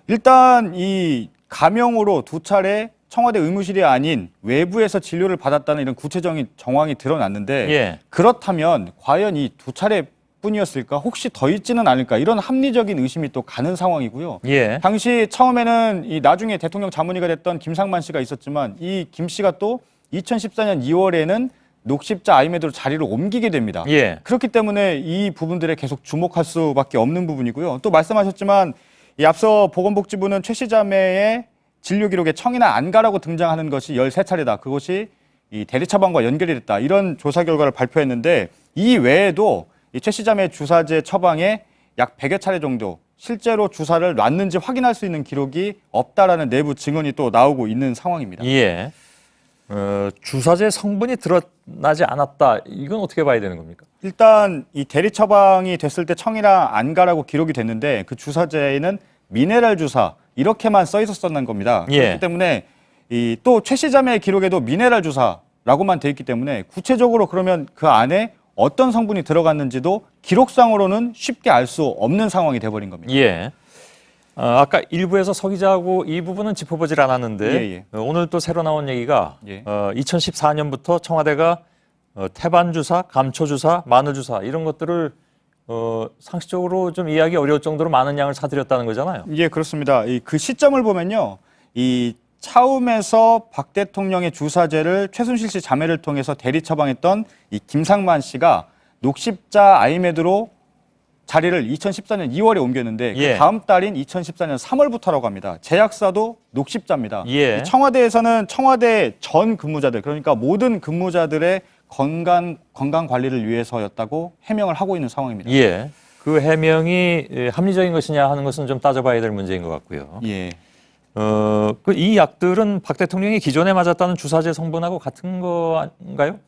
일단 이 가명으로 2차례 청와대 의무실이 아닌 외부에서 진료를 받았다는 이런 구체적인 정황이 드러났는데 그렇다면 과연 이 2차례 뿐이었을까? 혹시 더 있지는 않을까? 이런 합리적인 의심이 또 가는 상황이고요. 예. 당시 처음에는 이 나중에 대통령 자문의가 됐던 김상만 씨가 있었지만 이 김 씨가 또 2014년 2월에는 녹십자 아이메드로 자리를 옮기게 됩니다. 예. 그렇기 때문에 이 부분들에 계속 주목할 수밖에 없는 부분이고요. 또 말씀하셨지만 이 앞서 보건복지부는 최 씨 자매의 진료 기록에 청이나 안가라고 등장하는 것이 13차례다. 그것이 이 대리 처방과 연결이 됐다. 이런 조사 결과를 발표했는데 이 외에도 이 최 씨 자매의 주사제 처방에 약 100여 차례 정도 실제로 주사를 놨는지 확인할 수 있는 기록이 없다라는 내부 증언이 또 나오고 있는 상황입니다. 예. 주사제 성분이 드러나지 않았다. 이건 어떻게 봐야 되는 겁니까? 일단 이 대리 처방이 됐을 때 청이나 안가라고 기록이 됐는데 그 주사제에는 미네랄 주사 이렇게만 써 있었던 겁니다. 예. 그렇기 때문에 이 또 최 씨 자매의 기록에도 미네랄 주사라고만 돼 있기 때문에 구체적으로 그러면 그 안에 어떤 성분이 들어갔는지도 기록상으로는 쉽게 알 수 없는 상황이 돼버린 겁니다. 예. 아까 일부에서 서 기자하고 이 부분은 짚어보질 않았는데 오늘 또 새로 나온 얘기가 2014년부터 청와대가 태반 주사, 감초 주사, 마늘 주사 이런 것들을 상식적으로 좀 이해하기 어려울 정도로 많은 양을 사들였다는 거잖아요. 예, 그렇습니다. 그 시점을 보면요, 이 차움에서 박 대통령의 주사제를 최순실 씨 자매를 통해서 대리 처방했던 이 김상만 씨가 녹십자 아이메드로 자리를 2014년 2월에 옮겼는데 예. 그 다음 달인 2014년 3월부터라고 합니다. 제약사도 녹십자입니다. 예. 청와대에서는 청와대 전 근무자들, 그러니까 모든 근무자들의 건강 관리를 위해서였다고 해명을 하고 있는 상황입니다. 예. 그 해명이 합리적인 것이냐 하는 것은 좀 따져봐야 될 문제인 것 같고요. 예. 이 약들은 박 대통령이 기존에 맞았다는 주사제 성분하고 같은 거인가요?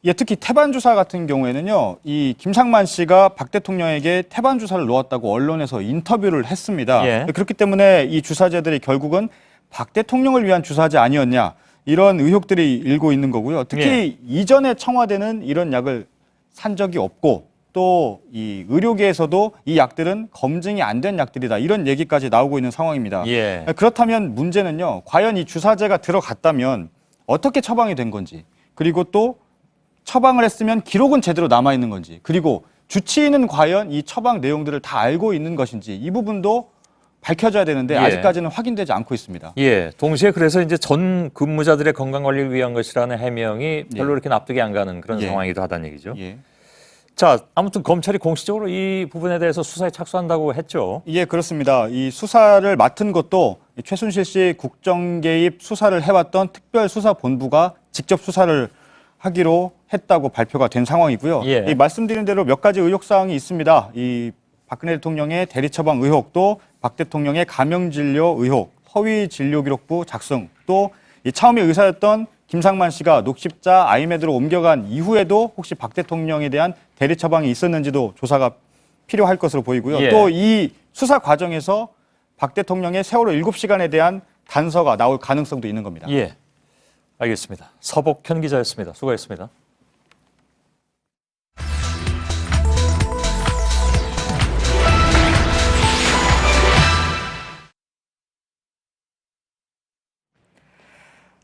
예, 특히 태반 주사 같은 경우에는요, 이 김상만 씨가 박 대통령에게 태반 주사를 놓았다고 언론에서 인터뷰를 했습니다. 예. 그렇기 때문에 이 주사제들이 결국은 박 대통령을 위한 주사제 아니었냐 이런 의혹들이 일고 있는 거고요. 특히 이전에 청와대는 이런 약을 산 적이 없고 또 이 의료계에서도 이 약들은 검증이 안 된 약들이다 이런 얘기까지 나오고 있는 상황입니다. 예. 그렇다면 문제는요, 과연 이 주사제가 들어갔다면 어떻게 처방이 된 건지, 그리고 또 처방을 했으면 기록은 제대로 남아있는 건지, 그리고 주치의는 과연 이 처방 내용들을 다 알고 있는 것인지 이 부분도 밝혀져야 되는데 예. 아직까지는 확인되지 않고 있습니다. 예. 동시에 그래서 이제 전 근무자들의 건강 관리를 위한 것이라는 해명이 별로 이렇게 납득이 안 가는 그런 상황이기도 하다는 얘기죠. 자, 아무튼 검찰이 공식적으로 이 부분에 대해서 수사에 착수한다고 했죠. 예, 그렇습니다. 이 수사를 맡은 것도 최순실 씨 국정 개입 수사를 해왔던 특별수사본부가 직접 수사를 하기로 했다고 발표가 된 상황이고요. 예. 이 말씀드린 대로 몇 가지 의혹 사항이 있습니다. 이 박근혜 대통령의 대리 처방 의혹도 박 대통령의 감형 진료 의혹, 허위 진료 기록부 작성, 또 이 처음에 의사였던 김상만 씨가 녹십자 아이메드로 옮겨간 이후에도 혹시 박 대통령에 대한 대리 처방이 있었는지도 조사가 필요할 것으로 보이고요. 예. 또 이 수사 과정에서 박 대통령의 세월호 7시간에 대한 단서가 나올 가능성도 있는 겁니다. 예. 알겠습니다. 서복현 기자였습니다. 수고했습니다.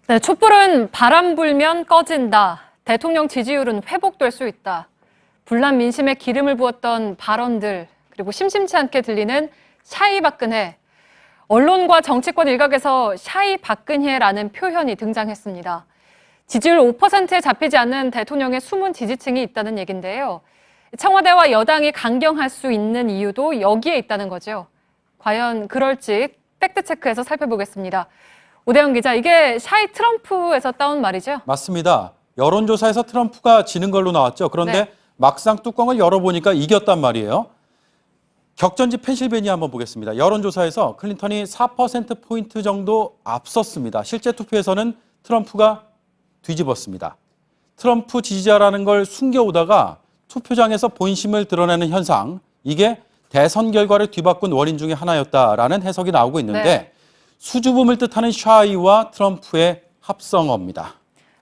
네, 촛불은 바람 불면 꺼진다. 대통령 지지율은 회복될 수 있다. 불난 민심에 기름을 부었던 발언들, 그리고 심심치 않게 들리는 샤이 박근혜. 언론과 정치권 일각에서 샤이 박근혜라는 표현이 등장했습니다. 지지율 5%에 잡히지 않는 대통령의 숨은 지지층이 있다는 얘긴데요. 청와대와 여당이 강경할 수 있는 이유도 여기에 있다는 거죠. 과연 그럴지 팩트체크해서 살펴보겠습니다. 오대영 기자, 이게 샤이 트럼프에서 따온 말이죠? 맞습니다. 여론조사에서 트럼프가 지는 걸로 나왔죠. 그런데 막상 뚜껑을 열어보니까 이겼단 말이에요. 격전지 펜실베니아 한번 보겠습니다. 여론조사에서 클린턴이 4%포인트 정도 앞섰습니다. 실제 투표에서는 트럼프가 뒤집었습니다. 트럼프 지지자라는 걸 숨겨오다가 투표장에서 본심을 드러내는 현상, 이게 대선 결과를 뒤바꾼 원인 중에 하나였다라는 해석이 나오고 있는데 수줍음을 뜻하는 샤이와 트럼프의 합성어입니다.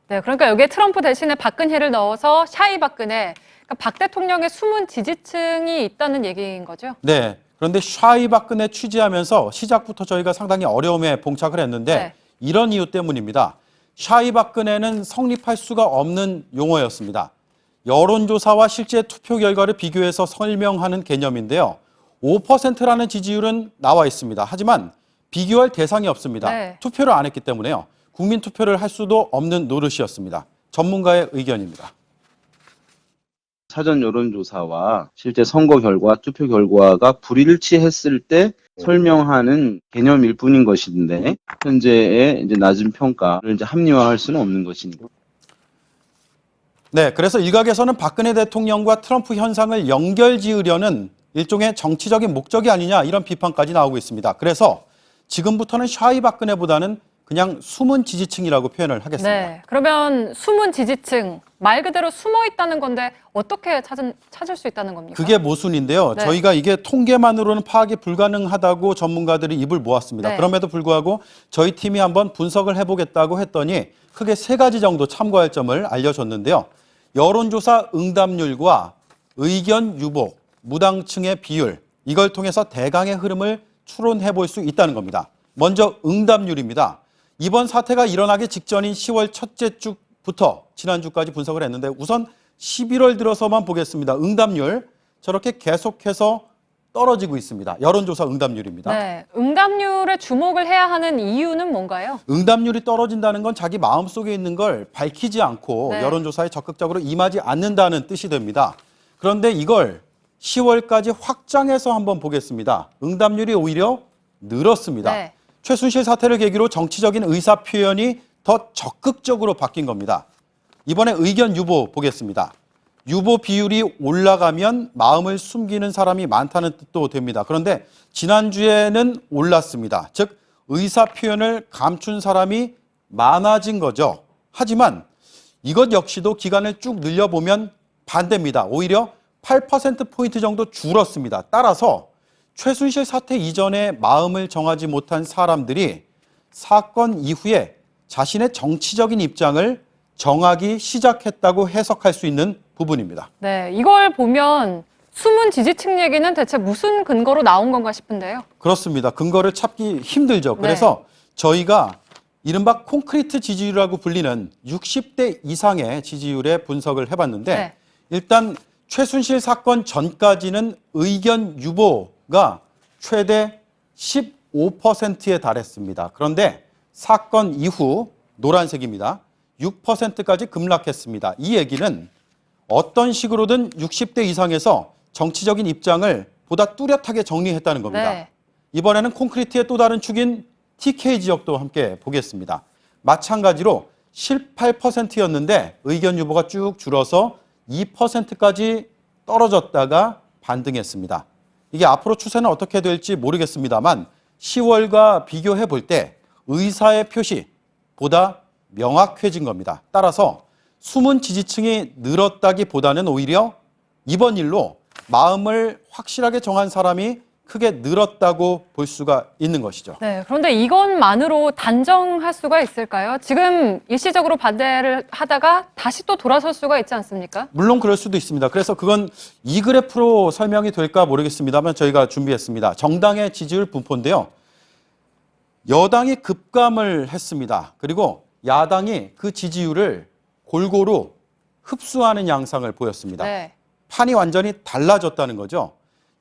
네, 그러니까 여기에 트럼프 대신에 박근혜를 넣어서 샤이 박근혜, 그러니까 박 대통령의 숨은 지지층이 있다는 얘기인 거죠? 네, 그런데 샤이 박근혜 취재하면서 시작부터 저희가 상당히 어려움에 봉착을 했는데 이런 이유 때문입니다. 샤이 박근혜는 성립할 수가 없는 용어였습니다. 여론조사와 실제 투표 결과를 비교해서 설명하는 개념인데요. 5%라는 지지율은 나와 있습니다. 하지만 비교할 대상이 없습니다. 네. 투표를 안 했기 때문에요. 국민 투표를 할 수도 없는 노릇이었습니다. 전문가의 의견입니다. 사전 여론조사와 실제 선거 결과, 투표 결과가 불일치했을 때 설명하는 개념일 뿐인 것인데 현재의 이제 낮은 평가를 이제 합리화할 수는 없는 것이니까. 네, 그래서 일각에서는 박근혜 대통령과 트럼프 현상을 연결지으려는 일종의 정치적인 목적이 아니냐 이런 비판까지 나오고 있습니다. 그래서 지금부터는 샤이 박근혜보다는 그냥 숨은 지지층이라고 표현을 하겠습니다. 네, 그러면 숨은 지지층, 말 그대로 숨어 있다는 건데 어떻게 찾을 수 있다는 겁니까? 그게 모순인데요. 네. 저희가 이게 통계만으로는 파악이 불가능하다고 전문가들이 입을 모았습니다. 네. 그럼에도 불구하고 저희 팀이 한번 분석을 해보겠다고 했더니 크게 3가지 정도 참고할 점을 알려줬는데요. 여론조사 응답률과 의견 유보, 무당층의 비율, 이걸 통해서 대강의 흐름을 추론해 볼 수 있다는 겁니다. 먼저 응답률입니다. 이번 사태가 일어나기 직전인 10월 첫째 주부터 지난주까지 분석을 했는데 우선 11월 들어서만 보겠습니다. 응답률 저렇게 계속해서 떨어지고 있습니다. 여론조사 응답률입니다. 네, 응답률에 주목을 해야 하는 이유는 뭔가요? 응답률이 떨어진다는 건 자기 마음속에 있는 걸 밝히지 않고 네. 여론조사에 적극적으로 임하지 않는다는 뜻이 됩니다. 그런데 이걸 10월까지 확장해서 한번 보겠습니다. 응답률이 오히려 늘었습니다. 네. 최순실 사태를 계기로 정치적인 의사 표현이 더 적극적으로 바뀐 겁니다. 이번에 의견 유보 보겠습니다. 유보 비율이 올라가면 마음을 숨기는 사람이 많다는 뜻도 됩니다. 그런데 지난주에는 올랐습니다. 즉 의사 표현을 감춘 사람이 많아진 거죠. 하지만 이것 역시도 기간을 쭉 늘려보면 반대입니다. 오히려 8%포인트 정도 줄었습니다. 따라서 최순실 사태 이전에 마음을 정하지 못한 사람들이 사건 이후에 자신의 정치적인 입장을 정하기 시작했다고 해석할 수 있는 부분입니다. 네, 이걸 보면 숨은 지지층 얘기는 대체 무슨 근거로 나온 건가 싶은데요. 그렇습니다. 근거를 찾기 힘들죠. 그래서 저희가 이른바 콘크리트 지지율이라고 불리는 60대 이상의 지지율의 분석을 해봤는데 네. 일단 최순실 사건 전까지는 의견 유보가 최대 15%에 달했습니다. 그런데 사건 이후 노란색입니다. 6%까지 급락했습니다. 이 얘기는 어떤 식으로든 60대 이상에서 정치적인 입장을 보다 뚜렷하게 정리했다는 겁니다. 네. 이번에는 콘크리트의 또 다른 축인 TK 지역도 함께 보겠습니다. 마찬가지로 18%였는데 의견 유보가 쭉 줄어서 2%까지 떨어졌다가 반등했습니다. 이게 앞으로 추세는 어떻게 될지 모르겠습니다만 10월과 비교해 볼 때 의사의 표시보다 명확해진 겁니다. 따라서 숨은 지지층이 늘었다기보다는 오히려 이번 일로 마음을 확실하게 정한 사람이 크게 늘었다고 볼 수가 있는 것이죠. 네, 그런데 이것만으로 단정할 수가 있을까요? 지금 일시적으로 반대를 하다가 다시 또 돌아설 수가 있지 않습니까? 물론 그럴 수도 있습니다. 그래서 그건 이 그래프로 설명이 될까 모르겠습니다만 저희가 준비했습니다. 정당의 지지율 분포인데요. 여당이 급감을 했습니다. 그리고 야당이 그 지지율을 골고루 흡수하는 양상을 보였습니다. 네. 판이 완전히 달라졌다는 거죠.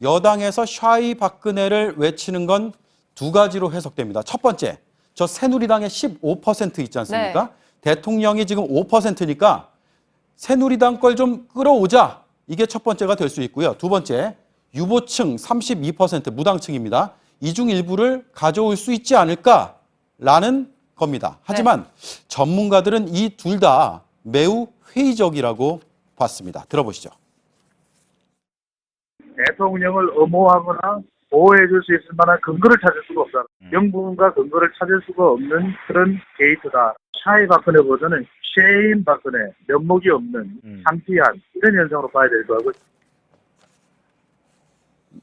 여당에서 샤이 박근혜를 외치는 건 2가지로 해석됩니다. 첫 번째, 저 새누리당의 15% 있지 않습니까? 대통령이 지금 5%니까 새누리당 걸 좀 끌어오자. 이게 첫 번째가 될 수 있고요. 두 번째, 유보층 32% 무당층입니다. 이 중 일부를 가져올 수 있지 않을까라는 겁니다. 하지만 전문가들은 이 둘 다 매우 회의적이라고 봤습니다. 들어보시죠. 대통령을 엄호하거나 보호해 줄 수 있을 만한 근거를 찾을 수가 없다. 명분과 근거를 찾을 수가 없는 그런 게이트다. 샤이 박근혜 버전은 쉐임 박근혜, 면목이 없는 창피한 이런 현상으로 봐야 될 거고.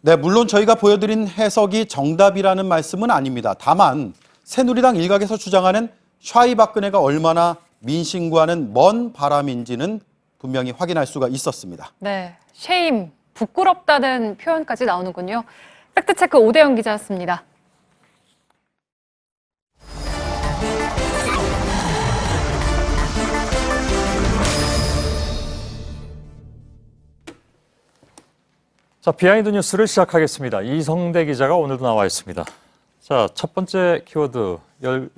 네, 물론 저희가 보여드린 해석이 정답이라는 말씀은 아닙니다. 다만 새누리당 일각에서 주장하는 샤이 박근혜가 얼마나 민심과는 먼 바람인지는 분명히 확인할 수가 있었습니다. 네, 쉐임, 부끄럽다는 표현까지 나오는군요. 팩트체크 오대영 기자였습니다. 자, 비하인드 뉴스를 시작하겠습니다. 이성대 기자가 오늘도 나와 있습니다. 자, 첫 번째 키워드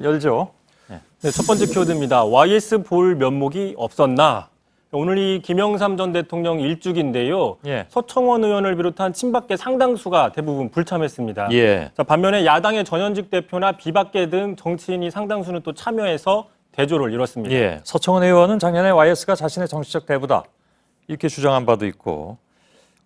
열죠. 네, 첫 번째 키워드입니다. YS 볼 면목이 없었나? 오늘 이 김영삼 전 대통령 일주기인데요. 서청원 의원을 비롯한 친박계 상당수가 대부분 불참했습니다. 자, 반면에 야당의 전현직 대표나 비박계 등 정치인이 상당수는 또 참여해서 대조를 이뤘습니다. 서청원 의원은 작년에 YS가 자신의 정치적 대부다 이렇게 주장한 바도 있고,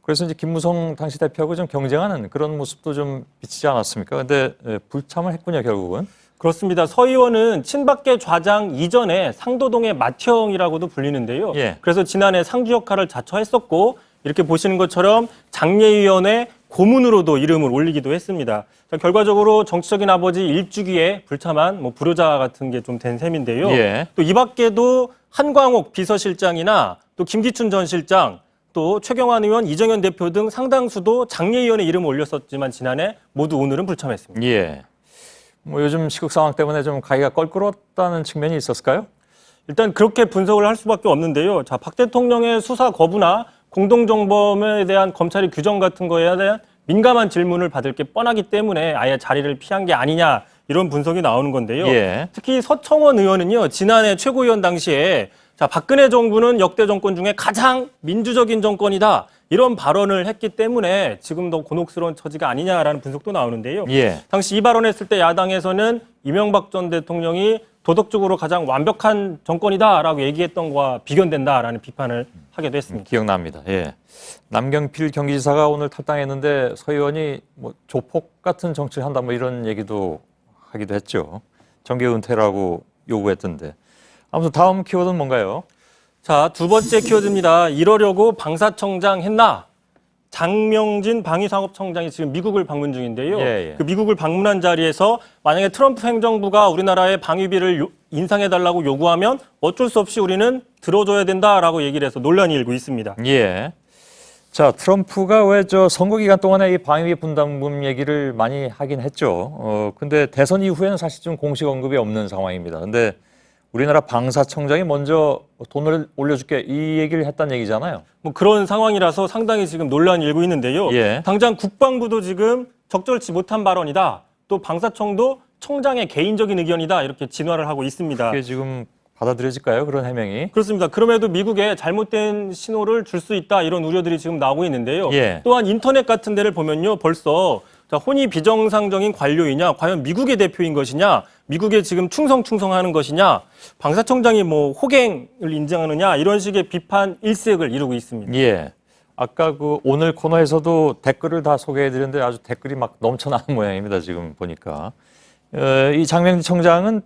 그래서 이제 김무성 당시 대표하고 좀 경쟁하는 그런 모습도 좀 비치지 않았습니까? 근데 불참을 했군요, 결국은. 그렇습니다. 서 의원은 친박계 좌장 이전에 상도동의 맏형이라고도 불리는데요. 그래서 지난해 상주 역할을 자처했었고, 이렇게 보시는 것처럼 장례위원회 고문으로도 이름을 올리기도 했습니다. 자, 결과적으로 정치적인 아버지 일주기에 불참한 불효자 같은 게 좀 된 셈인데요. 또 이 밖에도 한광옥 비서실장이나 또 김기춘 전 실장, 또 최경환 의원, 이정현 대표 등 상당수도 장례위원회 이름을 올렸었지만 지난해 모두 오늘은 불참했습니다. 요즘 시국 상황 때문에 좀 가기가 껄끄럽다는 측면이 있었을까요? 일단 그렇게 분석을 할 수밖에 없는데요. 자, 박 대통령의 수사 거부나 공동정범에 대한 검찰의 규정 같은 거에 대한 민감한 질문을 받을 게 뻔하기 때문에 아예 자리를 피한 게 아니냐, 이런 분석이 나오는 건데요. 특히 서청원 의원은요, 지난해 최고위원 당시에 자, 박근혜 정부는 역대 정권 중에 가장 민주적인 정권이다, 이런 발언을 했기 때문에 지금 더 곤혹스러운 처지가 아니냐라는 분석도 나오는데요. 당시 이 발언했을 때 야당에서는 이명박 전 대통령이 도덕적으로 가장 완벽한 정권이다라고 얘기했던 거와 비견된다라는 비판을 하기도 했습니다. 기억납니다. 남경필 경기지사가 오늘 탈당했는데 서 의원이 조폭 같은 정치를 한다 이런 얘기도 하기도 했죠. 정계 은퇴라고 요구했던데. 아무튼 다음 키워드는 뭔가요? 자, 두 번째 키워드입니다. 이러려고 방사청장 했나? 장명진 방위사업청장이 지금 미국을 방문 중인데요. 그 미국을 방문한 자리에서 만약에 트럼프 행정부가 우리나라의 방위비를 인상해달라고 요구하면 어쩔 수 없이 우리는 들어줘야 된다라고 얘기를 해서 논란이 일고 있습니다. 자, 트럼프가 왜 선거 기간 동안에 이 방위비 분담금 얘기를 많이 하긴 했죠. 근데 대선 이후에는 사실 좀 공식 언급이 없는 상황입니다. 근데 우리나라 방사청장이 먼저 돈을 올려줄게 이 얘기를 했다는 얘기잖아요. 그런 상황이라서 상당히 지금 논란이 일고 있는데요. 당장 국방부도 지금 적절치 못한 발언이다. 또 방사청도 청장의 개인적인 의견이다. 이렇게 진화를 하고 있습니다. 이게 지금 받아들여질까요? 그런 해명이? 그렇습니다. 그럼에도 미국에 잘못된 신호를 줄 수 있다. 이런 우려들이 지금 나오고 있는데요. 또한 인터넷 같은 데를 보면요. 벌써 혼이 비정상적인 관료이냐, 과연 미국의 대표인 것이냐, 미국에 지금 충성하는 것이냐, 방사청장이 호갱을 인정하느냐, 이런 식의 비판 일색을 이루고 있습니다. 아까 오늘 코너에서도 댓글을 다 소개해드렸는데 아주 댓글이 막 넘쳐나는 모양입니다. 지금 보니까. 이 장명진 청장은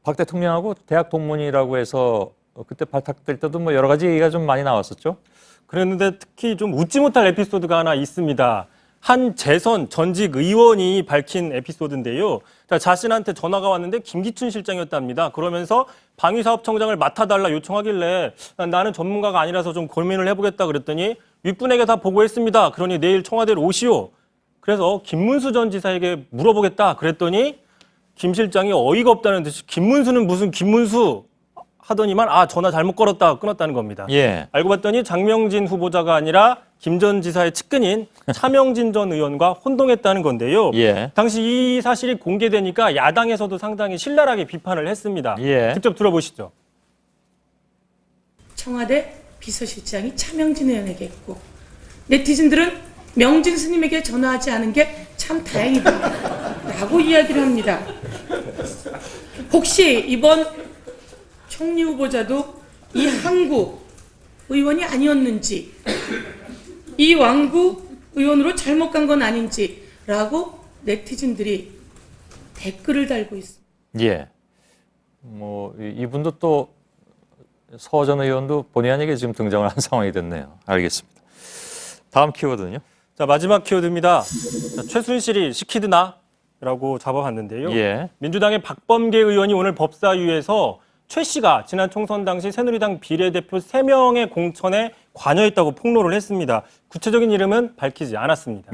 박 대통령하고 대학 동문이라고 해서 그때 발탁될 때도 여러 가지 얘기가 좀 많이 나왔었죠. 그랬는데 특히 좀 웃지 못할 에피소드가 하나 있습니다. 한 재선 전직 의원이 밝힌 에피소드인데요. 자신한테 전화가 왔는데 김기춘 실장이었답니다. 그러면서 방위사업청장을 맡아달라 요청하길래 나는 전문가가 아니라서 좀 고민을 해보겠다 그랬더니 윗분에게 다 보고했습니다. 그러니 내일 청와대로 오시오. 그래서 김문수 전 지사에게 물어보겠다 그랬더니 김 실장이 어이가 없다는 듯이 김문수는 무슨 김문수 하더니만 전화 잘못 걸었다 끊었다는 겁니다. 알고 봤더니 장명진 후보자가 아니라 김 전 지사의 측근인 차명진 전 의원과 혼동했다는 건데요. 당시 이 사실이 공개되니까 야당에서도 상당히 신랄하게 비판을 했습니다. 직접 들어보시죠. 청와대 비서실장이 차명진 의원에게 했고 네티즌들은 명진 스님에게 전화하지 않은 게 참 다행이다 라고 이야기를 합니다. 혹시 이번 총리 후보자도 이 항구 의원이 아니었는지, 이 왕구 의원으로 잘못 간 건 아닌지라고 네티즌들이 댓글을 달고 있습니다. 이분도 또 서 전 의원도 본의 아니게 지금 등장을 한 상황이 됐네요. 알겠습니다. 다음 키워드는요? 자, 마지막 키워드입니다. 자, 최순실이 시키드나? 라고 잡아봤는데요. 민주당의 박범계 의원이 오늘 법사위에서 최 씨가 지난 총선 당시 새누리당 비례대표 3명의 공천에 관여했다고 폭로를 했습니다. 구체적인 이름은 밝히지 않았습니다.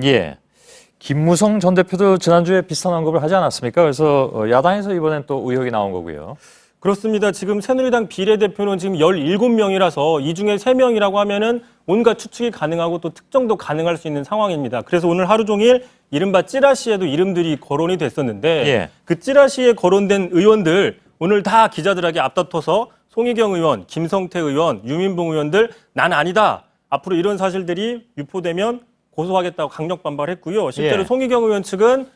김무성 전 대표도 지난주에 비슷한 언급을 하지 않았습니까? 그래서 야당에서 이번엔 또 의혹이 나온 거고요. 그렇습니다. 지금 새누리당 비례대표는 지금 17명이라서 이 중에 3명이라고 하면은 온갖 추측이 가능하고 또 특정도 가능할 수 있는 상황입니다. 그래서 오늘 하루 종일 이른바 찌라시에도 이름들이 거론이 됐었는데 예. 그 찌라시에 거론된 의원들 오늘 다 기자들에게 앞다퉈서 송희경 의원, 김성태 의원, 유민봉 의원들 난 아니다. 앞으로 이런 사실들이 유포되면 고소하겠다고 강력 반발했고요. 실제로 예. 송희경 의원 측은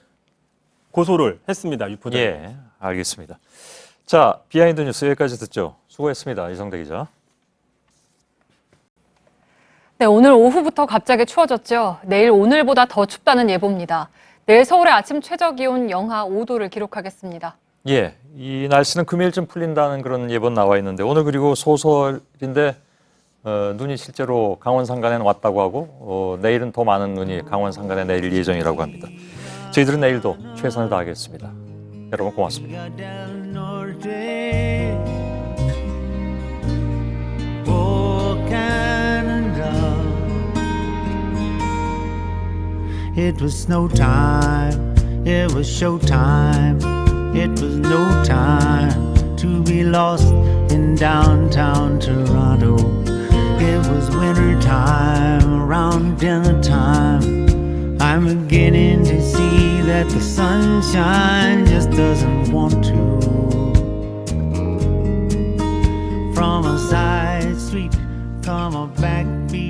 고소를 했습니다. 유포되면. 예, 알겠습니다. 자, 비하인드 뉴스 여기까지 듣죠. 수고했습니다. 이성대 기자. 네, 오늘 오후부터 갑자기 추워졌죠. 내일 오늘보다 더 춥다는 예보입니다. 내일 서울의 아침 최저 기온 영하 5도를 기록하겠습니다. 예, 이 날씨는 금요일쯤 풀린다는 그런 예보 나와 있는데 오늘 그리고 소설인데 눈이 실제로 강원 산간에 왔다고 하고 내일은 더 많은 눈이 강원 산간에 내릴 예정이라고 합니다. 저희들은 내일도 최선을 다하겠습니다. 여러분 고맙습니다. It was snow time, it was show time, it was no time to be lost in downtown Toronto. It was winter time, around dinner time. I'm beginning to see that the sunshine just doesn't want to. From a side street, come a backbeat